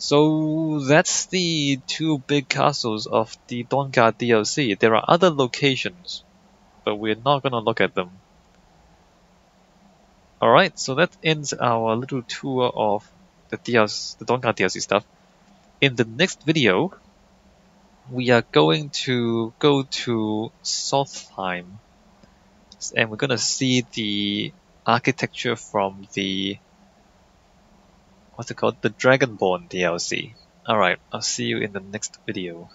So that's the two big castles of the Dawnguard DLC. There are other locations, but we're not gonna look at them. Alright, so that ends our little tour of the Dawnguard DLC stuff. In the next video, we are going to go to Solstheim, and we're gonna see the architecture from the what's it called? The Dragonborn DLC. Alright, I'll see you in the next video.